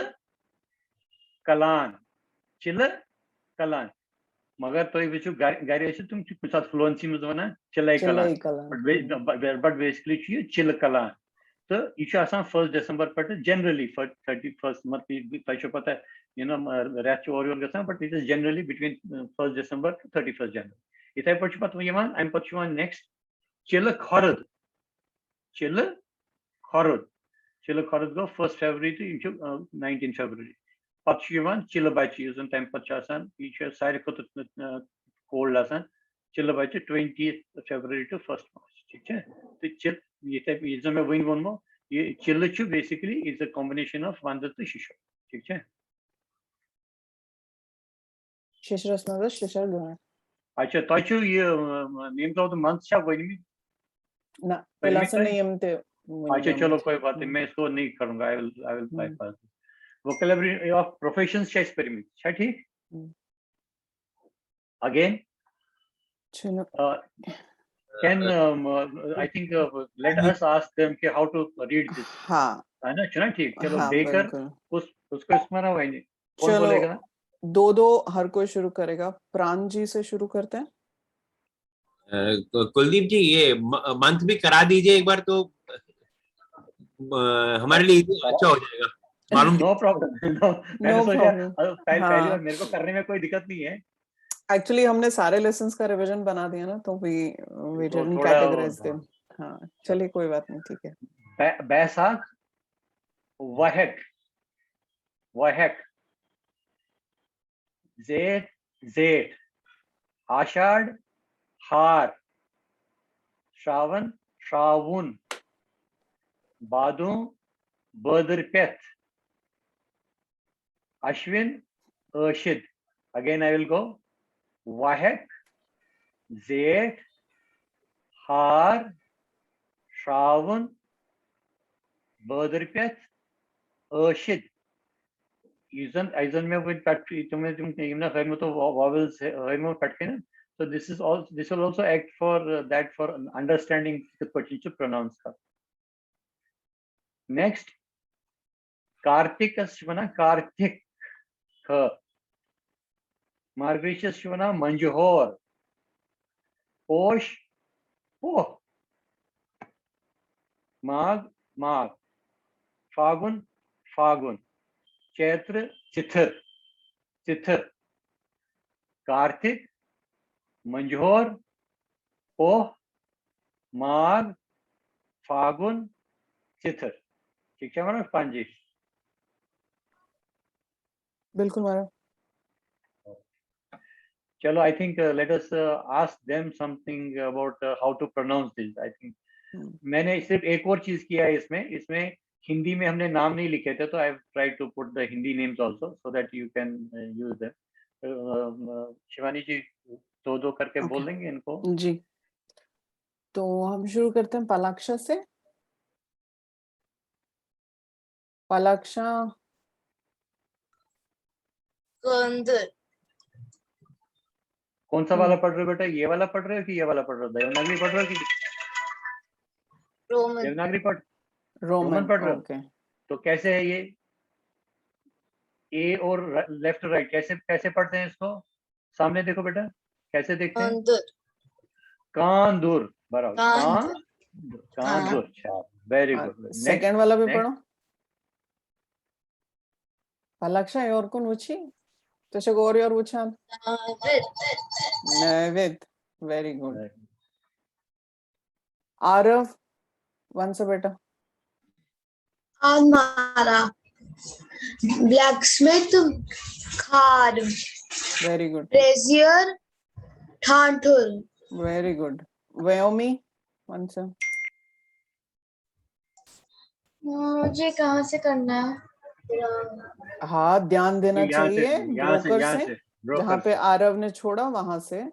Kalan, chill Kalan, मगर तो ये गाड़ी तुम कुछ फ्लुएंसी में जो ना चिल कलान, बट बेसिकली चिल कलान। तो ये 1 दिसंबर पे जनरली 31 मत पता है रेस्ट और गसान, but it is generally between 1 December to 31 January. इथे पे पत अम पे next Chillai Khurd, Chillai Khurd, Chillai Khurd go 1 February to 19 February. पे चिल बच्चे तम पे सारे खुद कोल्ड चिल बच्चे 20 फरवरी to 1 मार्च, ठीक है। तो चिल ये मैं वन वोनमो, ये chill basically is a combination of one तो शिशिर, ठीक है। शिशिर शिशिर अच्छा तो ये नेम ऑफ द मंथ छा वही ना पहला से नियम थे। अच्छा चलो कोई बात नहीं, मैं इसको नहीं करूंगा। I will bypass. Vocabulary of professions छा इस परिमित छा, ठीक। Again can I think let us ask them कि how to read this, हाँ है ना, चुना ठीक। चलो हाँ, देकर उसको स्मरण हुआ नहीं, कौन बोलेगा? दो हर कोई शुरू करेगा। प्राण जी से शुरू करते हैं। कुलदीप जी ये मंथ भी करा दीजिए एक बार, तो हमारे लिए अच्छा हो जाएगा। मालूम नो प्रॉब्लम, मैंने सोचा पहली बार मेरे को करने में कोई दिक्कत नहीं है। एक्चुअली हमने सारे लेसन्स का रिवीजन बना दिया ना, तो वी डिडंट कैटेगराइज देम। हाँ चलिए कोई बात नहीं, ठीक है। बैसाख, वहक, वहक, जेठ, जेठ, आषाढ़, हार, श्रावण, श्रावण, भादो, बदरपेत, अश्विन, अशिद। अगेन आई विल गो वहक, जेठ, हार, श्रावण, बदरपेत, अशिद। में वो तुम्हें तुम तो वॉवेल्स में पटके ना, so this will also act for that, for understanding the particular pronouns का। next कार्तिक शिवना कार्तिक, मार्गशीर्ष शिवना मंजोर, पोष, पोह, माघ, माघ, फागुन, फागुन, चैत्र, चिथर, चिथर, कार्तिक, मंझोर, पोह, माघ, फागुन, चिथर, ठीक है महाराज पांजी? बिल्कुल महाराज। चलो I think let us ask them something about how to pronounce this. I think मैंने सिर्फ एक और चीज किया है इसमें हिंदी में हमने नाम नहीं लिखे थे, तो I try to put the Hindi names also so that you can use them. Shivani ji दो करके बोल देंगे इनको जी। तो हम शुरू करते हैं पलाक्षा से। पलाक्षा, कौन सा वाला पढ़ रहे हो बेटा? ये वाला पढ़ रहे हो कि ये वाला पढ़ रहे हो? देवनागरी पढ़ रहे हो कि देवनागरी रोमन पढ़ रहे हो? तो कैसे है ये? ए और लेफ्ट राइट कैसे कैसे पढ़ते हैं इसको? सामने देखो बेटा, कैसे देखते हैं? Kandur. कांदुर, बराबर, Kandur. Kandur, very good. Second वाला भी पढ़ो. Palaksha, yorkun uchi? Teşekkür oluyor uçan. Navid. Navid. Very good. Arav, once a better. Almara. Blacksmith. Khar. Very good. Brazier. Thanthul. Very good. Wyoming, once a. मुझे कहाँ से करना है? हाँ, ध्यान देना चाहिए. ब्रोकर यहाँ से, से जहाँ पे आरव ने छोड़ा वहां से,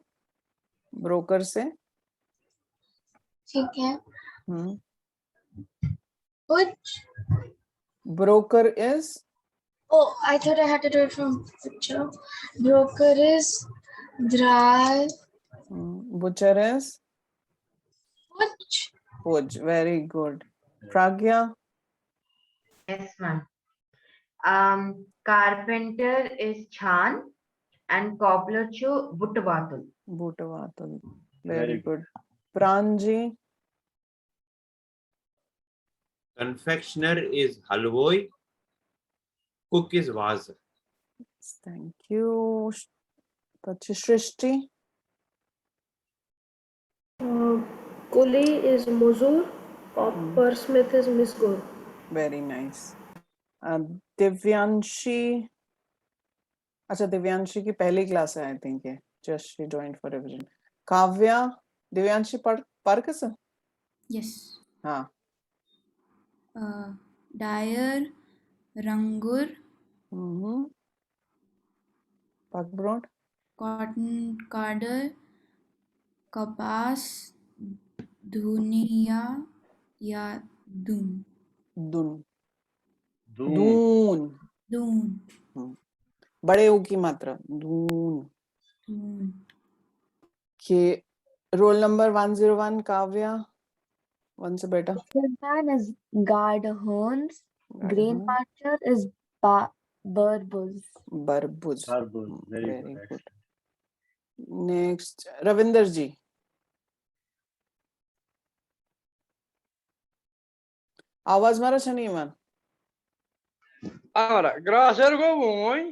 ब्रोकर से. ठीक है. Which? Broker is. Oh, I thought I had to do it from picture. Broker is dry. Butcher is. Which? Pudge. Very good. Pragya. Yes, ma'am. Carpenter is Chan and cobbler chu Buttavatul. Butavatul. Very good. Pranji. Confectioner is Halvoi. Cook is Vaz. Thank you. Shrishti. Kuli is Muzur. Coppersmith is Misgur. Very nice. Divyanshi. अच्छा, दिव्यांशी की पहली class है, I think ये. Just she joined for revision. Kavya. Divyanshi पढ़ कैसे? Yes. हाँ. Dyer, Rangur, Pakbrod. Cotton Carder, Kapas, Dhuniya, या Dun. Dun. Dun. बड़े ऊ की मात्रा. दून. के roll number 101 Kavya. Once a better. Silvan is Gardehorns. Grain parcher is Burbuz. Barbuz. Very good. Next, Ravinder ji. आवाज मारा छनी मान. आमरा ग्रासर गो वोई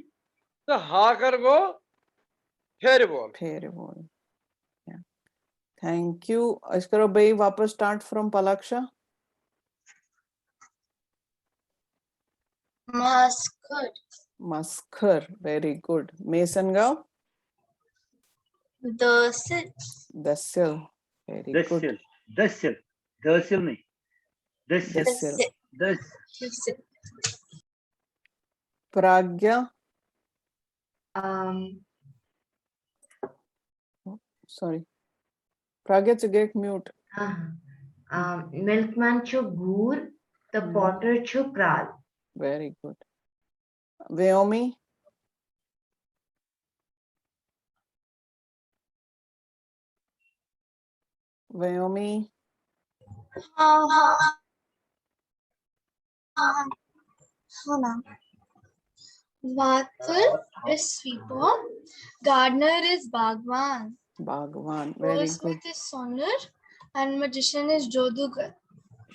तो हाकर गो फेर बोल. Thank you. इस करो भाई वापस start from Palaksha. Maskar. Very good. Mason Gav. Dasil. Very good. Dasil नहीं. Dasil. Pragya. Sorry. Pragya to get mute. Milkman chu Gur, the potter chu Kral. Very good. Wyoming. Wyoming. हाँ ma'am. Vathal is sweeper. Gardener is Bhagwan. Very good. Goldsmith is Sonar. And magician is Jodugar.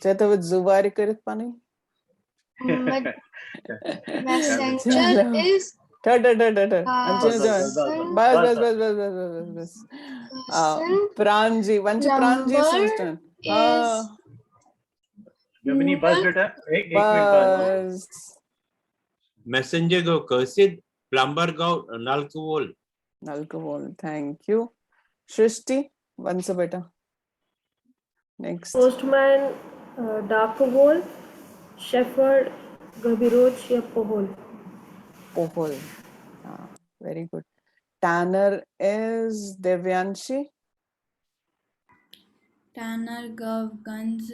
Cheta with Zuvari karit pani. Messenger is बस. प्रांजी. वंच प्रांजी system. जमिनी बस बेटा, एक minute बस. Messenger go Kursid, plumber go Nalkuvol. Thank you. Shrishti, once a better. Next. Postman, Darkovol, Shepherd, Gabiroj या Pohol. Very good. Tanner is Devyanshi. Tanner, Gov, Guns,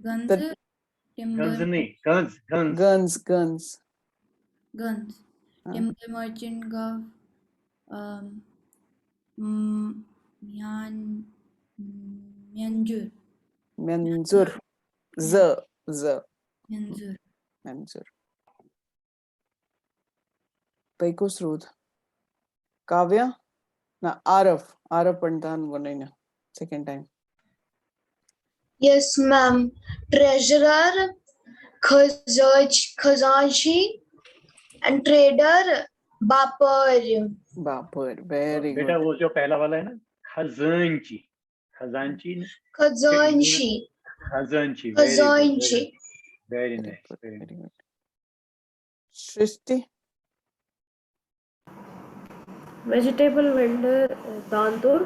Guns. Timber Merchant, Gov, Myanjur. Myanjur. Z. Myanjur. Answer. Paikus Ruth. Kavya? Na Arav. Arav Pantan Vanina. Second time. Yes, ma'am. Treasurer, Khazanchi, and trader, Bapar. Bapur. Very बेटा good. वो जो पहला वाला है ना, खजांची, खजांची ने Khazanchi. Khajanchi, Khazanchi. very Very nice, good. very Very nice. good. Shrishti? Vegetable vendor, Dantur.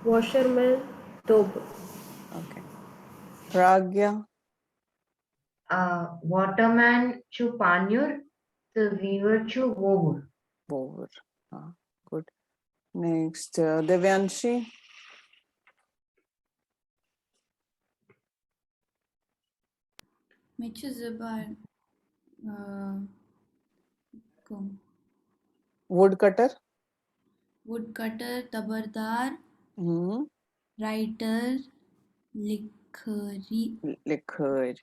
Washerman, Dob. Okay. Pragya? Waterman chu Panyur, the weaver chu Vovur. Over. Good. Next, Devyanshi? Mitch Zubar. Woodcutter? Woodcutter, tabardar, Hmm. writer, likhari, Likhar.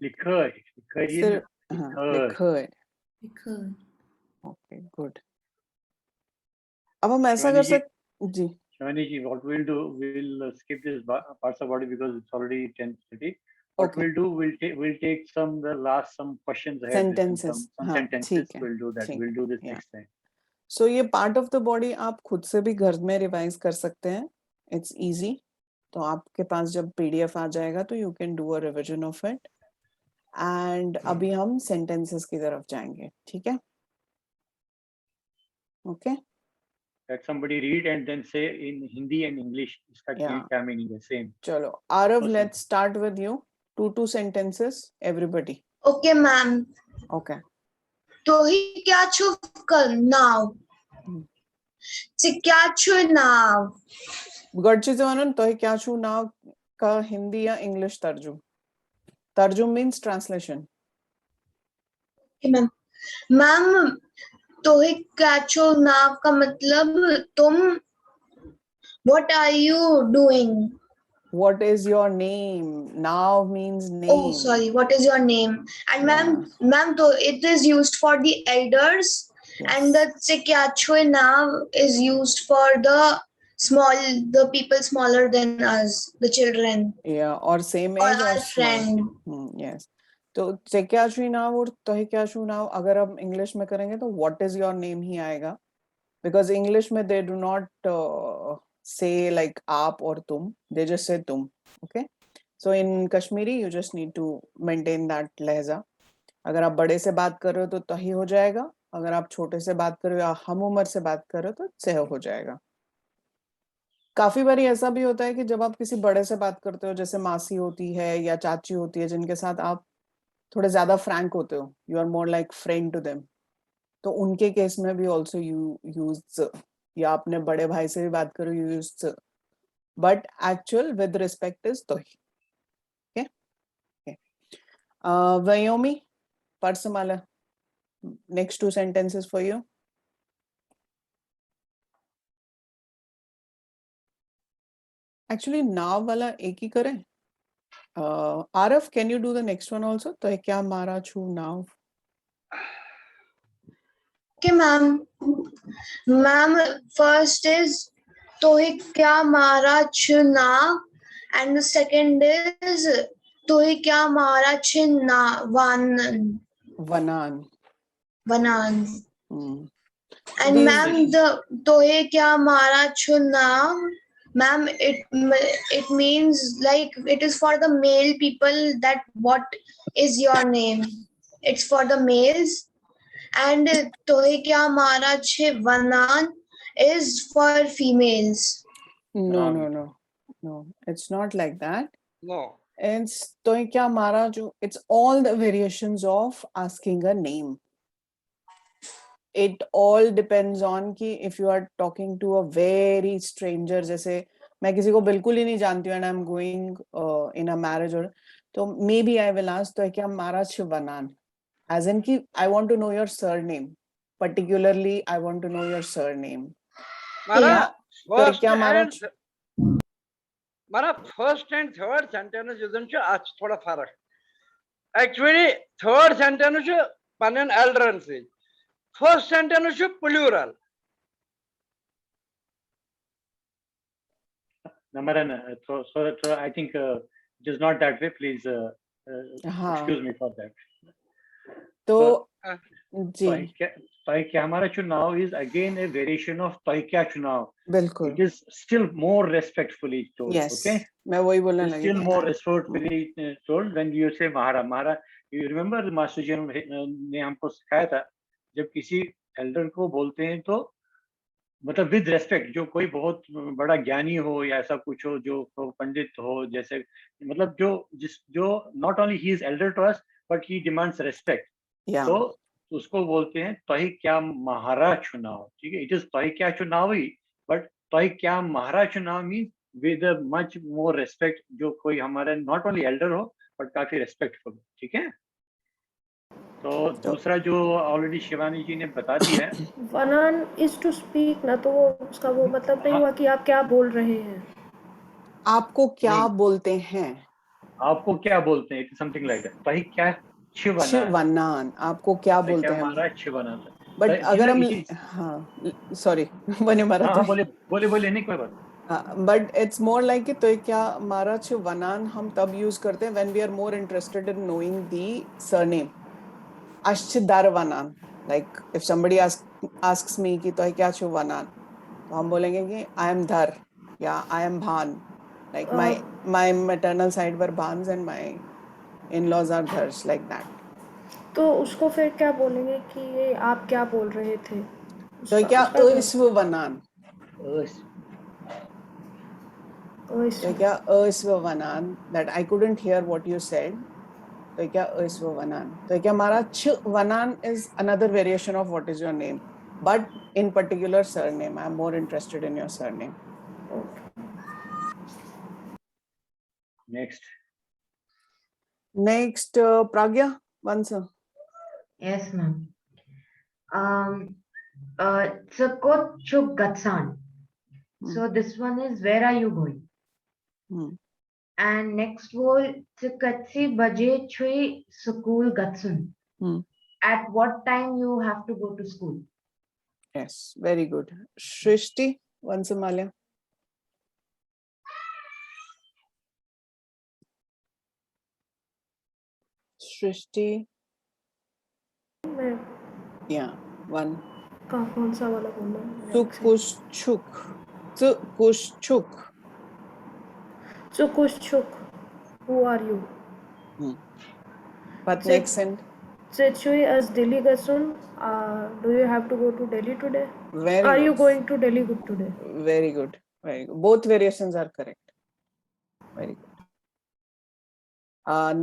लिखर, लिखर ये Sir, लिखर. likhar. likhar. Okay, good. अब हम ऐसा शिवानी कर सकते जी Shivani ji, what we'll do, we'll skip this parts about it because it's already 10:30. What Okay. we'll do, we'll take some questions ahead. Sentences. Some हाँ, sentences. ठीक है, We'll do that. ठीक We'll do this है, next time. So ये part of the body आप खुद से भी घर में रिवाइज कर सकते हैं. It's easy. तो आपके पास जब पीडीएफ आ जाएगा तो you can do a revision of it. And अभी हम सेंटेंसेस की तरफ जाएंगे. ठीक है. Okay. Let somebody read and then say in Hindi and English. इसका Yeah. क्या meaning है? Same. चलो Aarav, Awesome. Let's start with you. two sentences everybody. Okay, ma'am. Okay. तो ही क्या छु कर now. से क्या छु now. गडचिचे म्हणून तो क्या छु नाव का हिंदी या इंग्लिश तर्जुम. तर्जुम means translation. Okay, ma'am. Ma'am, तो ही क्या छु now का मतलब तुम. What are you doing? What is your name? Now means name. Oh, sorry. What is your name? And ma'am, so it is used for the elders, Yes. and the Tsikyacho now is used for the people smaller than us, the children, Yeah, or same or age or our small. friend. Yes. तो चेक्याचुई नाव और तोहिक्याचु नाव अगर हम English में करेंगे तो what is your name ही आएगा. Because English में they do not say like आप और तुम. They just say तुम. Okay. So in Kashmiri you just need to maintain that लहजा. अगर आप बड़े से बात कर रहे हो तो तही हो जाएगा. अगर आप छोटे से बात कर रहे हो या हम उम्र से बात कर रहे हो तो सेह हो जाएगा. काफी बारी ऐसा भी होता है कि जब आप किसी बड़े से बात करते हो, जैसे मासी होती है या चाची होती है, जिनके साथ आप थोड़े ज्यादा फ्रैंक होते हो, you are more like friend to them, तो उनके केस में भी ऑल्सो यू यूज, या अपने बड़े भाई से भी बात करो you use, but actual with respect is तो ही. वयोमी परसमाला, next 2 sentences for you. Actually नाव वाला एक ही करें. Araf, can you do the next one also? तो है क्या मारा छू नाव. Okay, ma'am. Ma'am, first is तो ही क्या मारा चुना, and the second is तो ही क्या मारा चिन्ना Vanan. वनान. Banan. And These- ma'am, the tohe kya mara chuna, ma'am, it means like it is for the male people, that what is your name. It's for the males. And tohe kya mara che vanan is for females. No, it's not like that. No. It's tohe kya mara jo, it's all the variations of asking a name. It all depends on कि if you are talking to a very stranger, जैसे मैं किसी को बिल्कुल ही नहीं जानती हूँ and I'm going in a marriage, or तो maybe I will ask तो है क्या मारा शिवनान, as in कि I want to know your surname, particularly I want to know your surname. मारा तो है क्या मारा फर्स्ट एंड थर्ड सेंटेंस युद्धन आज थोड़ा फरक. Actually, third sentence is panen elders. First sentence is plural. Namaran, so I think it is not that way. Please हाँ excuse me for that. तो Uh, जी Toikya हमारा चुनाव is again a variation of Toikya चुनाव. बिल्कुल It is still more respectfully told. yes Okay. मैं वही बोलने It's लगी still थी more respectfully told when you say Mahara. Mahara, you remember Masterji ने हमको सिखाया था जब किसी elder को बोलते हैं तो मतलब with respect, जो कोई बहुत बड़ा ज्ञानी हो या ऐसा कुछ हो जो पंडित हो जैसे मतलब जो not only he is elder to us but he demands respect. या तो उसको बोलते हैं तोही क्या महारा चुनाव. ठीक है, it is तोही क्या चुनाव ही, but तोही क्या महारा चुनाव means with a much more respect, जो कोई हमारे not only elder हो but काफी respectful. ठीक है, तो दूसरा जो ऑलरेडी शिवानी जी ने बता दिया है, वनान इज टू स्पीक ना, तो वो उसका वो मतलब नहीं हुआ कि आप क्या बोल रहे हैं. आपको क्या नहीं, बोलते हैं आपको क्या बोलते हैं, समथिंग लाइक दैट. तोही क्या शिवनान, शिवनान आपको क्या तोही बोलते क्या हैं महारा शिवनान. बट अगर हम हाँ सॉरी बने मारा हाँ तो बोले नहीं कोई बात. बट इट्स मोर लाइक कि तो क्या मारा वनान हम तब यूज करते हैं when we are more interested in knowing the surname. अश्चिदार वनान, like if somebody asks me कि तो क्या वनान, तो हम बोलेंगे कि आई एम धर या I am Bhan. Like my maternal side were Bhans and my in-laws are Dhars, like that. तो उसको फिर क्या बोलेंगे कि ये आप क्या बोल रहे थे? तो क्या अस्व वनान, तो क्या अस्व वनान, that I couldn't hear what you said. तो क्या अस्व वनान, तो क्या हमारा छ वनान is another variation of what is your name, but in particular surname I am more interested in your surname. Next Pragya once. Yes, ma'am. Gatsan. So this one is where are you going? And next one, Katsi Baje Chui School Gatsun. At what time you have to go to school? Yes, very good. Shrishti, once Amalia. Shrishti. Yeah, one. कौन सा वाला बोलना है? Sukushchuk. Sukushchuk. Sukushchuk. Who are you? But next and Sechui as Delhi Gatsun. Do you have to go to Delhi today? Very are good. You going to Delhi today? Very good. Very good. Both variations are correct. Very good.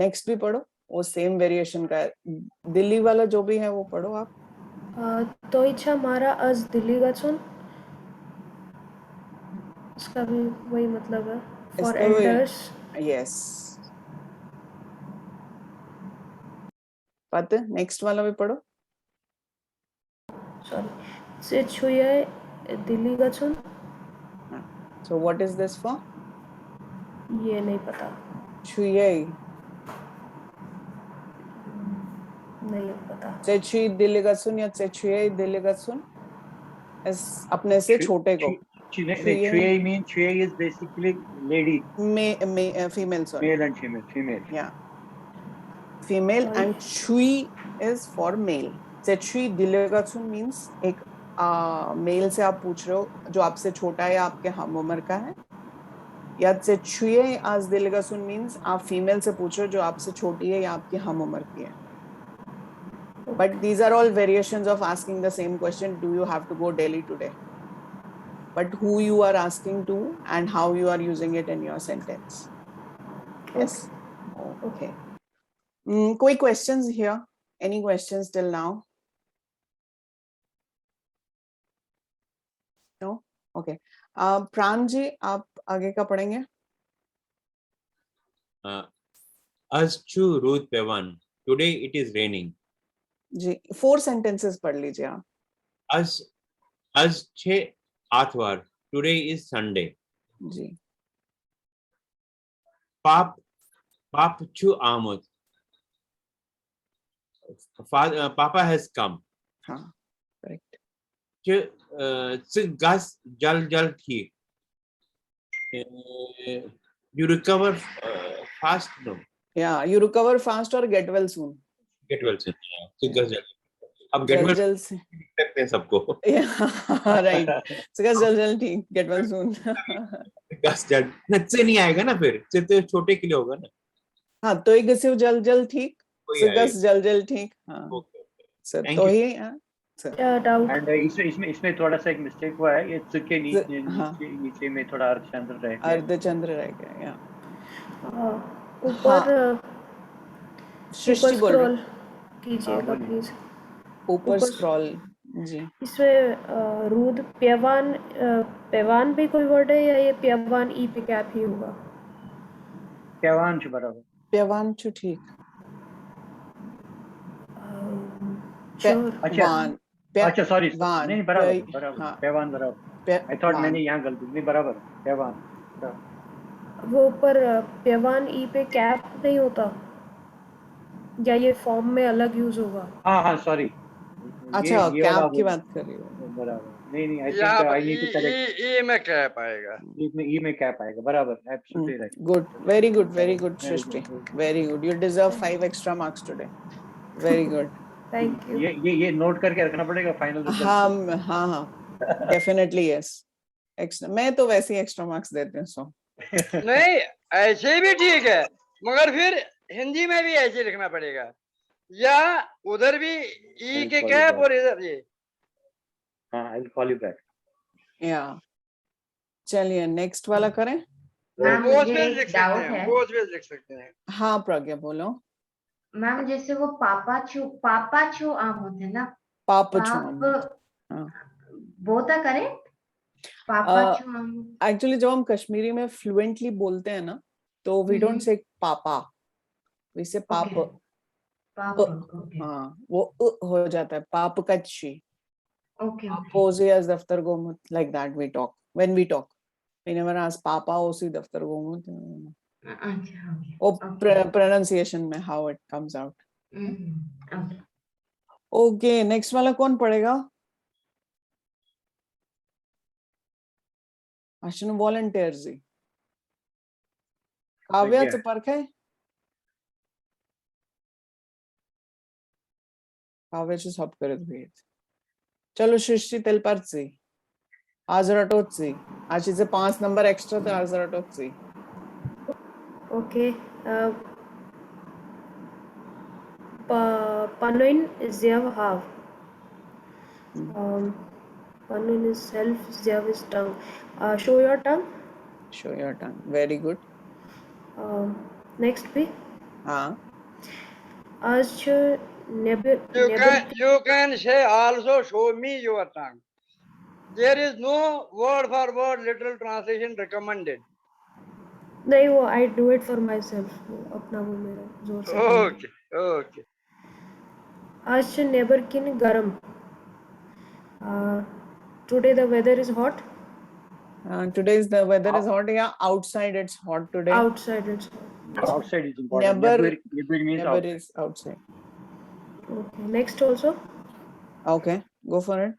Next भी पढ़ो, वो same variation का है. दिल्ली वाला जो भी है वो पढ़ो आप. तो इच्छा मारा अज दिल्ली गचुन, इसका भी वही मतलब है. For elders. Yes. पता next वाला भी पढ़ो. Sorry. से छुए Delhi गचुन. So what is this for? ये नहीं पता. छुए. नहीं पता. से छुई दिल्ली गचुन या से छुए दिल्ली गचुन इस अपने से छोटे को. Chue means Chue is basically lady. Female, sorry. Male and female. Yeah. Female and Chui is for male. Sechui Dilegatsun means एक मेल से आप पूछ रहे हो जो आपसे छोटा है या आपके हम उम्र का है, या Sechui as Dilegatsun means आप फीमेल से पूछ रहे हो जो आपसे छोटी है या आपके हम उम्र की है. But these are all variations of asking the same question, do you have to go Delhi today? But who you are asking to and how you are using it in your sentence. Yes? Okay. Koi questions here? Any questions till now? No? Okay. Pranji, आप आगे का पढ़ेंगे? Aschu Ruth Pevan. Today it is raining. Ji, 4 sentences पढ़ लीजिए आप. As छे आतवार. Today is Sunday. Ji. Pap chu आमद. Papa has come. हाँ, correct. Gus jal thi. You recover fast, no? Yeah, you recover fast or get well soon. Get well soon. Gus jal. अब get well जल से. सकते हैं सबको. Yeah, right. So Gus जल ठीक, get well soon. Gus jal से नहीं आएगा ना फिर, सिर्फ तो छोटे के लिए होगा ना. हाँ, तो एक सिर्फ जल ठीक. So Gus जल ठीक. हाँ. सर तो ही डाउट एंड इसमें थोड़ा सा एक मिस्टेक हुआ है, ये च के नीचे में थोड़ा अर्धचंद्र रह गया. अर्धचंद्र रह गया. या ऊपर सृष्टि बोल रही. स्क्रॉल कीजिएगा प्लीज. ऊपर स्क्रॉल जी. इसमें रूद पेवान भी कोई वर्ड है या ये प्यवान ई पे कैप ही होगा? प्यवांश बराबर. प्यवांश ठीक. अच्छा सॉरी नहीं बराबर प्यवान बराबर. आई थॉट मैंने यहाँ गलती नहीं. बराबर प्यवान. वो ऊपर प्यवान ई पे कैप नहीं होता या ये फॉर्म में अलग यूज होगा? हाँ सॉरी. अच्छा कैप की बात कर रही हो. बराबर. नहीं I think I need to correct. E में कैप आएगा. ई में कैप आएगा. बराबर. Absolutely right. Good. Very good Srishti. Very good. You deserve 5 extra marks today. Very good. Thank you. ये नोट करके रखना पड़ेगा फाइनल रिजल्ट. हाँ डेफिनेटली यस. एक्स्ट्रा मैं तो वैसे ही एक्स्ट्रा मार्क्स देते हैं. सो नहीं ऐसे भी ठीक है, मगर फिर हिंदी में भी ऐसे लिखना पड़ेगा, या उधर भी ई के कैप और इधर ये. हाँ I will call you back. या चलिए नेक्स्ट वाला करें. बोझ में लिख सकते हैं. हाँ प्रज्ञा बोलो. मैम जैसे वो पापा छू आम होते ना. पापा छू. Both are correct. पापा छू आम. एक्चुअली जब हम कश्मीरी में फ्लुएंटली बोलते हैं ना, तो वी डोंट से पापा, वी से पाप. हाँ वो हो जाता है. पाप कच्ची. Posey as daftar gomut, like that we talk when we talk. We never ask papa osi daftar gomut. Pronunciation में how it comes out. Okay, next वाला कौन पढ़ेगा? Ashanu volunteers जी. काव्याचं परख आहे? काव्याची सब करत भेट. चलो सृष्टि तेलपारची आज रटोची. आशीचे 5 नंबर एक्स्ट्रा तर आज रटोची. Okay. Panuin Zev Hav. Panuin is self, Zev is tongue. Show your tongue. Show your tongue. Very good. Next be. हाँ. Aaj You can say also show me your tongue. There is no word for word literal translation recommended. नहीं वो I do it for myself. अपना वो मेरा जोर से. Okay. आज नेबरकिन गरम. Today the weather is hot. Today's the weather is hot. Yeah, outside it's hot today. Outside it's hot. Outside is important. Never is outside. Okay. Next also. Okay, go for it.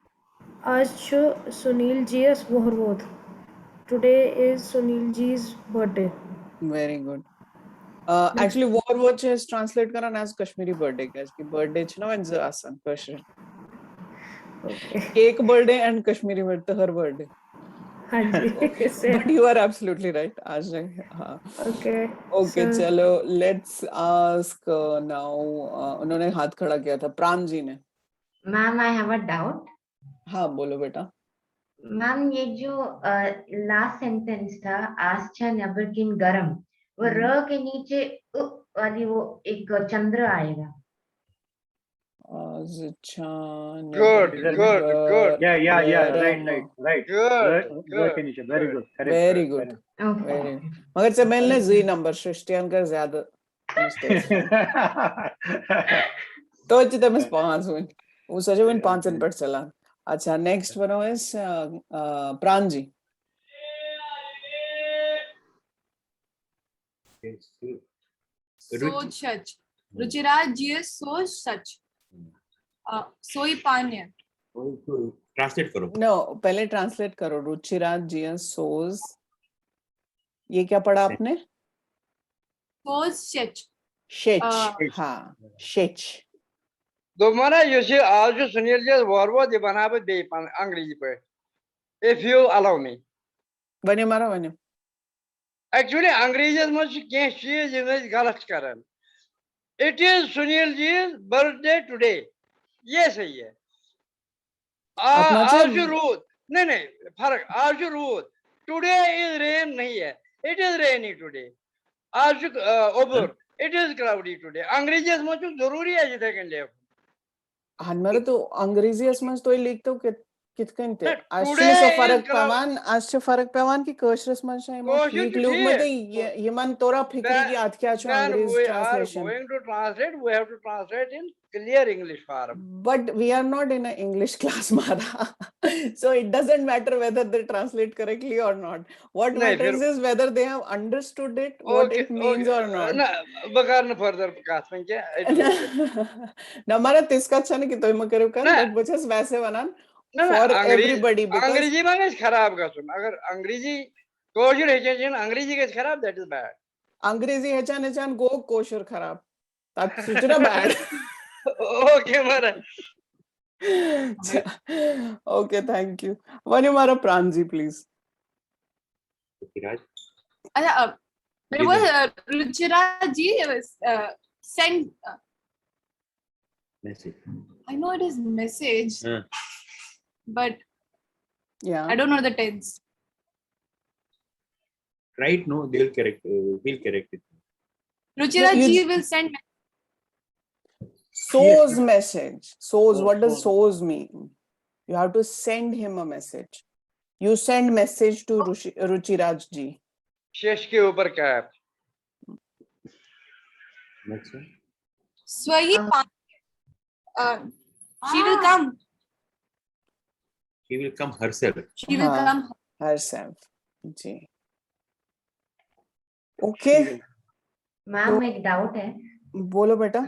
आज Sunil Ji's Bohrvod. Today is Sunil Ji's birthday. Very good. Actually, war watch is translate करा as Kashmiri birthday. Because birthday is ना वैसे आसान question. Okay. Cake birthday and Kashmiri birthday her birthday. हाँ जी. But you are absolutely right. आज हाँ. Okay. Okay, चलो let's ask now. उन्होंने हाथ खड़ा किया था प्राण जी ने. Ma'am I have a doubt. हाँ बोलो बेटा. मैम ये जो लास्ट सेंटेंस था आस्था नेबरकिन गरम, वो र के नीचे वाली वो एक चंद्र आएगा. Good. Yeah. Right. Good. Very good. Correct. Very good. Okay. मगर से मैंने जी नंबर सृष्टियान कर ज्यादा mistakes. तो अच्छी तरह से 5 हुए. वो सच में 5 पर चला. अच्छा next one is प्राण जी. सोच सच. रुचिराज जी सो सच सोई पान्य ट्रांसलेट करो। नो, पहले ट्रांसलेट करो। रुचिराज जी सोज, ये क्या पढ़ा आपने? सोज सच शेच, हाँ शेच। दोबारा यूसी आज सुनील जी वर्बो दि बनाबे बे अंग्रेजी पे, if you allow me. वने मारा वने। Actually अंग्रेजी में क्या चीज इन्हें गलत करन। It is Sunil जी's birthday today. ये सही है। आज रूद नहीं नहीं फर्क, आज रूद today is rain नहीं है, it is rainy today. आज ओबर it is cloudy today. अंग्रेजी में जो जरूरी है जितने के लिए हमारे तो अंग्रेजी असमझ तो लिखते हो कितकन ते आज today से is फरक पेवान, आज से फरक पेवान की कोशिश में शायद मो कोशिश ठीक लोग में तो ये मन तोरा फिक्री की आज क्या छो then अंग्रेजी we are translation. going to translate, we have to translate in clear English form. But we are not in an English class, Madha. So it doesn't matter whether they translate correctly or not. What matters is whether they have understood it, what it means or not. ना बगार न further cast में क्या ना हमारा तिसका अच्छा नहीं कि तो इम करो कर, but बचस वैसे बनान ना for everybody because अंग्रेजी में खराब का सुन, अगर अंग्रेजी कोशिश है जिन अंग्रेजी के खराब, that is bad. अंग्रेजी है चान गो कोशिश खराब, that's सुचना bad. Okay मारा। Okay, thank you. वने मारा प्रांजी please. अच्छा मेरे को रुचिराज जी send message. I know it is message but yeah, I don't know the tense. Right? No, they'll correct. We'll correct it. Ruchira ji will send so's message. So's, what does so's mean? You have to send him a message. You send message to Ruchiraj ji. शेष के ऊपर क्या है? Next one. Swahi she will come. She will come herself. She will come herself. जी. Okay. Ma'am एक doubt है। बोलो बेटा।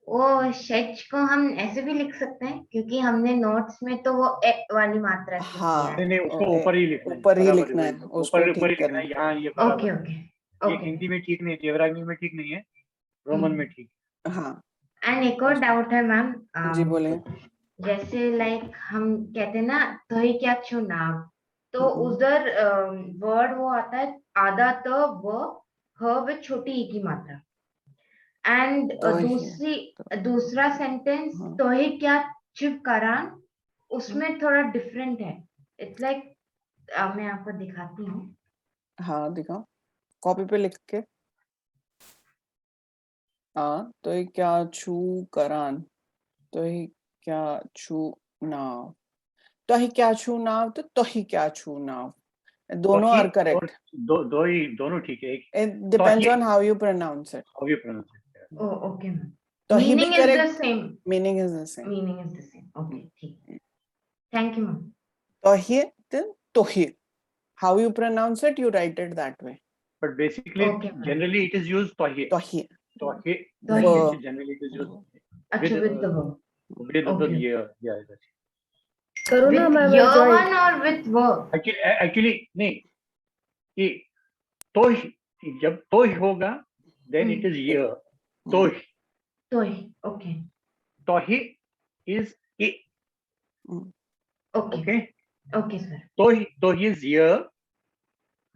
वो शेच को हम ऐसे भी लिख सकते हैं क्योंकि हमने नोट्स में तो वो ए वाली मात्रा से हाँ, नहीं उसको ऊपर ही लिखना है, ऊपर ही लिखना है, उसको ठीक करना है। यहाँ ये ओके ओके ये हिंदी में ठीक नहीं है, देवनागरी में ठीक नहीं है, रोमन में ठीक। हाँ। एंड एक और डाउट है मैम। जी बोले। जैसे लाइक हम कहते हैं ना तो ही क्या चुनाव, तो उधर वर्ड वो आता है आधा तो वो ह विद छोटी ई की मात्रा एंड दूसरा सेंटेंस तो ही क्या चुप करान, उसमें थोड़ा डिफरेंट है। इट्स लाइक मैं आपको दिखाती हूँ। हाँ दिखाओ, कॉपी पे लिख के। हाँ तो ही क्या छू करान, तो ही क्या छू नाव, तो ही क्या छू नाव, तो ही क्या छू नाव, दोनों आर करेक्ट। दोनों ठीक है। It depends on how you pronounce it. How you pronounce it. Oh, okay, ma'am. तो ही भी Meaning is correct. the same. Meaning is the same. Meaning is the same. Okay, ठीक है। Thank you, ma'am. तो ही then तो ही. How you pronounce it, you write it that way. But basically, generally it is used to ही. तो ही. Generally it is used. अच्छा with the verb. With the verb, yeah. Karuna ma'am year one or with verb? Actually नहीं, कि तो ही जब तो ही होगा, then it is year. तो ही, okay. तो ही is I. Okay, sir. तो ही is year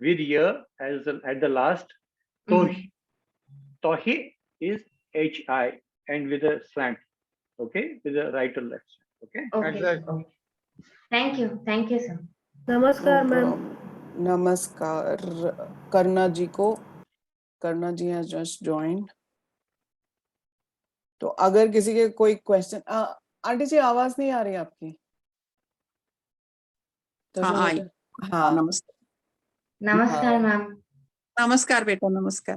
with year at the last. तो ही is HI and with a slant. Okay, with a right or left. Okay. Okay. Thank you, sir. नमस्कार ma'am. नमस्कार करुणा जी को, करुणा जी has just joined. तो अगर किसी के कोई क्वेश्चन, आंटी जी आवाज नहीं आ रही आपकी? तो हाँ नमस्कार मैम। नमस्कार बेटा, नमस्कार।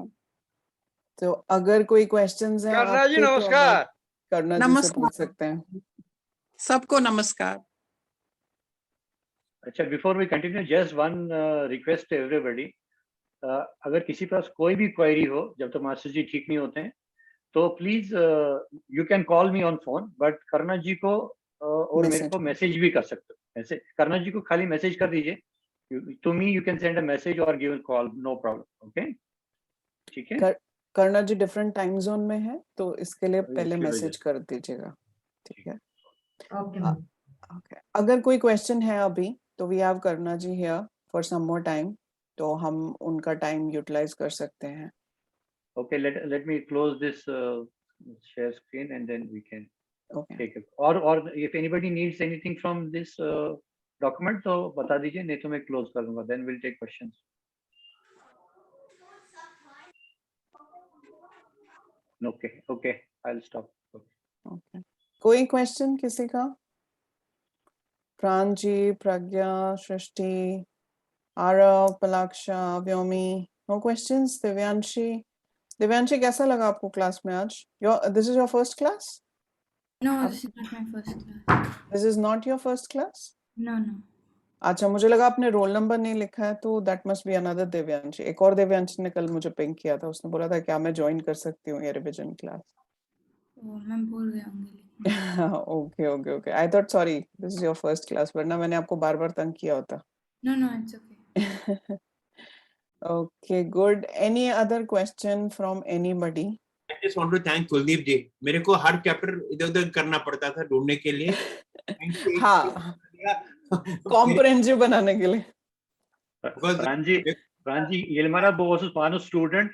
तो अगर कोई क्वेश्चंस हैं करुणा जी आपके, नमस्कार। तो करुणा जी से पूछ सकते हैं। सबको नमस्कार। अच्छा, before we continue, just one request to everybody, अगर किसी पास कोई भी क्वेरी हो जब तक मास्टर जी ठीक नहीं होते हैं, तो please you can call me on phone, but Karuna ji को और मेरे को मैसेज भी कर सकते हो। ऐसे करुणा जी को खाली मैसेज कर दीजिए, to me you can send a message और give a call, no problem. Okay, ठीक है। Karuna ji different time zone में है, तो इसके लिए पहले मैसेज कर दीजिएगा, ठीक है? ओके, अगर कोई क्वेश्चन है अभी, तो we have Karuna ji here for some more time, तो हम उनका टाइम यूटिलाइज कर सकते हैं। Okay, let me close this share screen and then we can take it. Or if anybody needs anything from this document, तो बता दीजिए, नहीं तो मैं close कर दूंगा. Then we'll take questions. Okay, I'll stop. Okay. कोई क्वेश्चन किसी का? प्रांजी, प्रज्ञा, सृष्टि, आरव, पलाक्षा, व्योमी, no questions? दिव्यांशी कैसा लगा आपको क्लास में आज? This is your first class? No, this is not my first class. This is not your first class? No. अच्छा, मुझे लगा आपने रोल नंबर नहीं लिखा है, तो that must be another Divyanshi. एक और दिव्यांशी ने कल मुझे पिंग किया था, उसने बोला था क्या मैं ज्वाइन कर सकती हूँ ये रिविजन क्लास? मैं भूल गया होंगी। Okay. I thought, sorry, this is your first class, वरना मैंने आपको बार-बार तंग किया होता। No, it's okay. Okay, good. Any other question from anybody? I just want to thank Kuldeep जी। मेरे को हर चैप्टर इधर-उधर करना पड़ता था ढूंढने के लिए। हाँ, comprehensive बनाने के लिए। प्रांजी ये हमारा बहुत पानो स्टूडेंट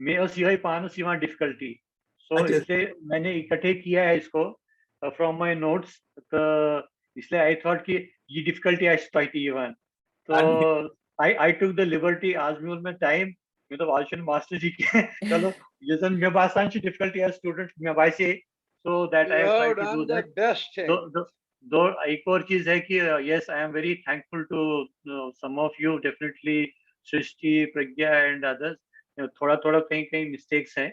में उस यही पानो सीमा डिफिकल्टी, सो इसलिए मैंने इकट्ठे किया है इसको फ्रॉम माय नोट्स, तो इसलिए आई थॉट कि ये डिफिकल्टी आई स्टार्ट इवन, तो आई टुक द लिबर्टी आज में टाइम में तो वाशन मास्टर जी के चलो ये जन मैं आसान सी डिफिकल्टी है स्टूडेंट में वैसे, so that I have tried to do that best है। दो एक और चीज है कि yes I am very thankful to some of you, definitely Srishti, Pragya and others, थोड़ा कहीं मिस्टेक्स हैं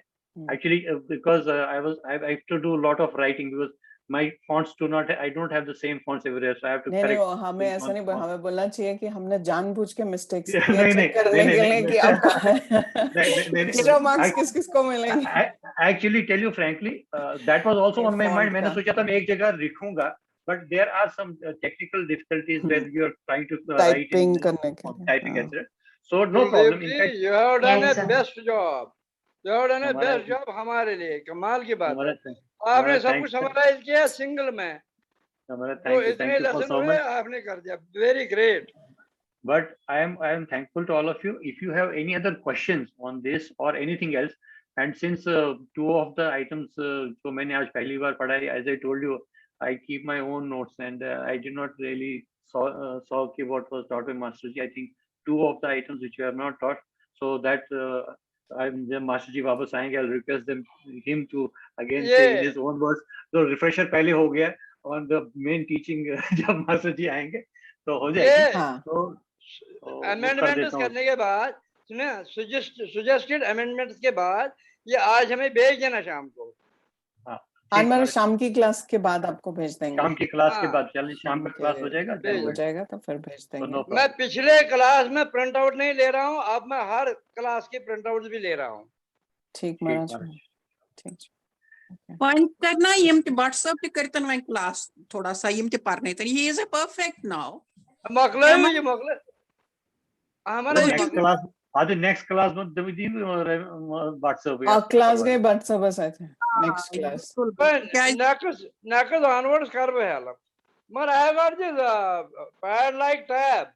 actually because I have to do a lot of writing because my fonts I don't have the same fonts everywhere, so I have to correct. नहीं, हमें ऐसा नहीं, हमें बोलना चाहिए कि हमने जानबूझ के मिस्टेक्स किए चेक करने के लिए कि अब एक्स्ट्रा मार्क्स किस को मिलेंगे। Actually tell you frankly, that was also on my mind. मैंने सोचा था मैं एक जगह लिखूंगा, but there are some technical difficulties when you are trying to write in typing etc. So no problem. In fact, you have done a best job. You have done a best job हमारे लिए, कमाल की बात है। आपने सब कुछ summarise किया सिंगल में, तो इतने लेसन हुए आपने कर दिया, very great. But I am thankful to all of you. If you have any other questions on this or anything else, and since two of the items जो मैंने आज पहली बार पढ़ा है, as I told you, I keep my own notes and I did not really saw what was taught by Masterji. I think two of the items which you have not taught, so that जब Masterji वापस आएंगे, I'll request him to again say in his own words. So refresher पहले हो गया on the main teaching जब Masterji आएंगे तो हो जाएगी। तो अमेंडमेंट्स करने के बाद, सुने, सजेस्टेड अमेंडमेंट्स के बाद ये आज हमें भेज देना शाम को। आज मेरे शाम की क्लास के बाद आपको भेज देंगे। शाम की क्लास के बाद, चलिए शाम का क्लास हो जाएगा तो फिर भेज देंगे। मैं पिछले क्लास में प्रिंट आउट नहीं ले रहा हूँ, अब मैं हर क्लास के प्रिंट आउट भी ले रहा हूँ। ठीक महाराज, ठीक। Point करना ये हमके WhatsApp पे करतन वाइन क्लास थोड़ा सा ये हमके पारने तरी, he is a perfect now। मकले हमारे नेक्स्ट क्लास आज नेक्स्ट क्लास में दबी WhatsApp पे क्लास गए WhatsApp बस आए थे नेक्स्ट क्लास नेक्स्ट ऑनवर्ड्स कर वे हाल मगर I have got this pad like tab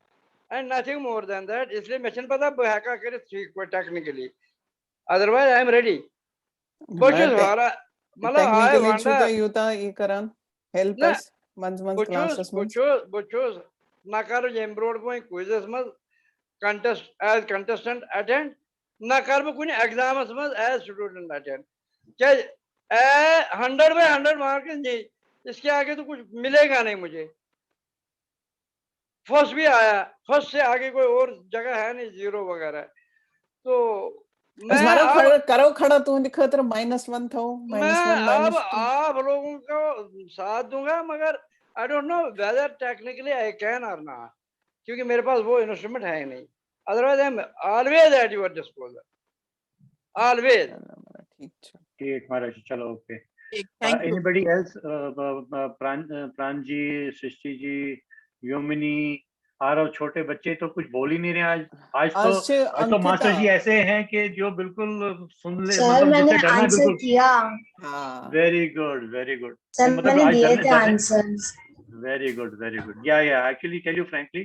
and nothing more than that, इसलिए मिशन पता हैका करे ठीक कोई technically, otherwise I am ready. बचस वाला मतलब आई वांडर यूता ये करन हेल्प अस मंथ क्लासेस में बचस ना कर एम्ब्रॉयड कोई क्विजेस में contest as contestant attend ना कर वो कोई एग्जाम्स में as student attend, क्या 100 में 100 मार्क नहीं, इसके आगे तो कुछ मिलेगा नहीं मुझे। फर्स्ट भी आया, फर्स्ट से आगे कोई और जगह है नहीं, जीरो वगैरह, तो मैं करो खड़ा तू दिखा तेरा -1 था, मैं अब आप लोगों को साथ दूंगा, मगर I don't know whether technically I can और नॉट, क्योंकि मेरे पास वो इंस्ट्रूमेंट है नहीं। Otherwise I am always at your disposal, always. ठीक है, ठीक महाराज, चलो okay. Thank you. Anybody else? प्रांजी, Srishti ji, योमिनी, और छोटे बच्चे तो कुछ बोल ही नहीं रहे आज। आज तो मास्टर जी ऐसे हैं कि जो बिल्कुल सुन ले, सर मतलब मैंने जिसे डरना आंसर बिल्कुल। किया। Very good, very good. Sir मतलब मैंने आज दिए डरने थे डरने। Answers. Very good, very good. या एक्चुअली टेल यू फ्रैंकली,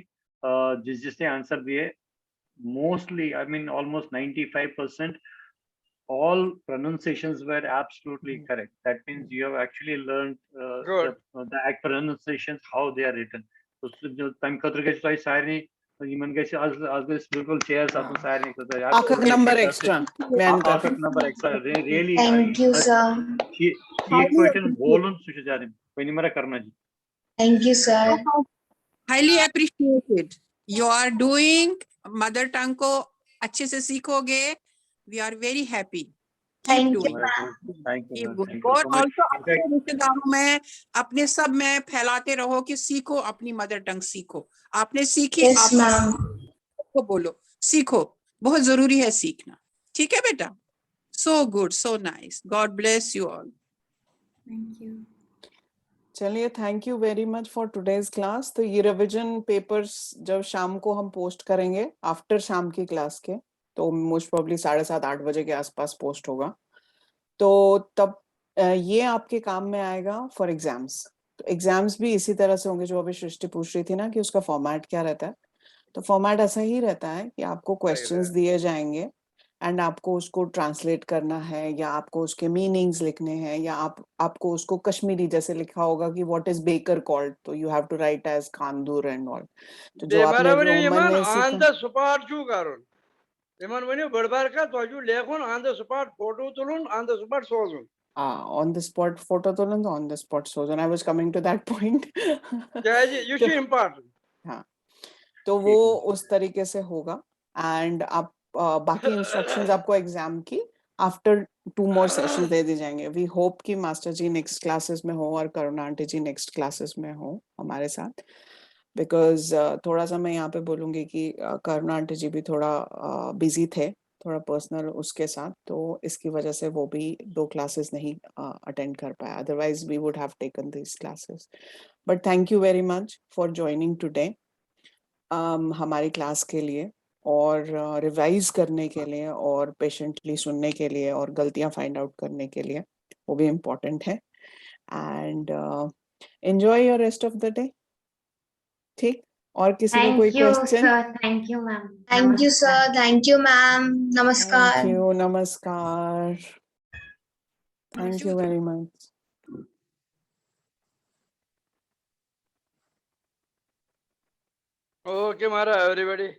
जिसने आंसर दिए, mostly, I mean almost 95%, all pronunciations were absolutely correct. That means you have actually learned Good. the act pronunciations, how they are written. So जो time खतर के साथ सारे Yemen के आज बिल्कुल chairs आपने सारे खतर यार आखक number extra आखक number extra really Thank you sir. ठीक पॉइंट बोलूं सुच जा रहे कोई नहीं मरा करना जी। Thank you sir. Highly appreciated. You are doing mother tongue को अच्छे से सीखोगे. We are very happy. Keep doing. Thank you, Keep going. thank you और so much. also अपने रिश्तेदारों में, अपने सब में फैलाते रहो कि सीखो, अपनी मदर टंग सीखो. आपने सीखी, Yes ma'am. आपको बोलो, सीखो. बहुत जरूरी है सीखना. ठीक है बेटा? So good, so nice. God bless you all. Thank you. चलिए, thank you very much for today's class. तो ये रिवीजन पेपर्स जब शाम को हम पोस्ट करेंगे आफ्टर शाम की क्लास के, तो मोस्ट प्रोबेबली 7:30-8 बजे के आसपास पोस्ट होगा। तो तब ये आपके काम में आएगा फॉर एग्जाम्स। तो एग्जाम्स भी इसी तरह से होंगे जो अभी सृष्टि पूछ रही थी ना कि उसका फॉर्मेट क्या रहता है। तो फॉर्मेट ऐसा ही रहता है कि आपको क्वेश्चंस दिए जाएंगे एंड आपको उसको ट्रांसलेट करना है, या आपको उसके मीनिंग्स लिखने हैं, या आपको उसको कश्मीरी जैसे लिखा होगा कि व्हाट इज बेकर कॉल्ड, तो you have to write as khandur and all. तो जो आपने रोमन में ऑन द स्पॉट क्यों करूं यमन वनी बड़बार का तो जो लेखुन ऑन द स्पॉट फोटो तुलुन ऑन द स्पॉट सोजुन। on the spot photo तुलन on the spot सोजन। I was coming to that point. क्या जी you should important. हाँ, तो वो उस तरीके से होगा एंड आप बाकी इंस्ट्रक्शंस आपको एग्जाम की आफ्टर 2 more सेशंस दे दी जाएंगे। वी होप कि मास्टर जी नेक्स्ट क्लासेस में हो और करुणा आंटी जी नेक्स्ट क्लासेस में हो हमारे साथ, बिकॉज थोड़ा सा मैं यहाँ पे बोलूँगी कि करुणा आंटी जी भी थोड़ा बिजी थे, थोड़ा पर्सनल उसके साथ, तो इसकी वजह से वो भी 2 क्लासेस नहीं अटेंड कर पाया। Otherwise we would have taken this classes. But thank you very much for joining today हमारी क्लास के लिए, और रिवाइज करने के लिए, और पेशेंटली सुनने के लिए, और गलतियां फाइंड आउट करने के लिए, वो भी इम्पोर्टेंट है। And enjoy your rest of the day. ठीक, और किसी को कोई question? Thank you ma'am. Thank you sir. Thank you ma'am. Namaskar. Thank you, नमस्कार। Thank you very much. Okay, Mara, everybody.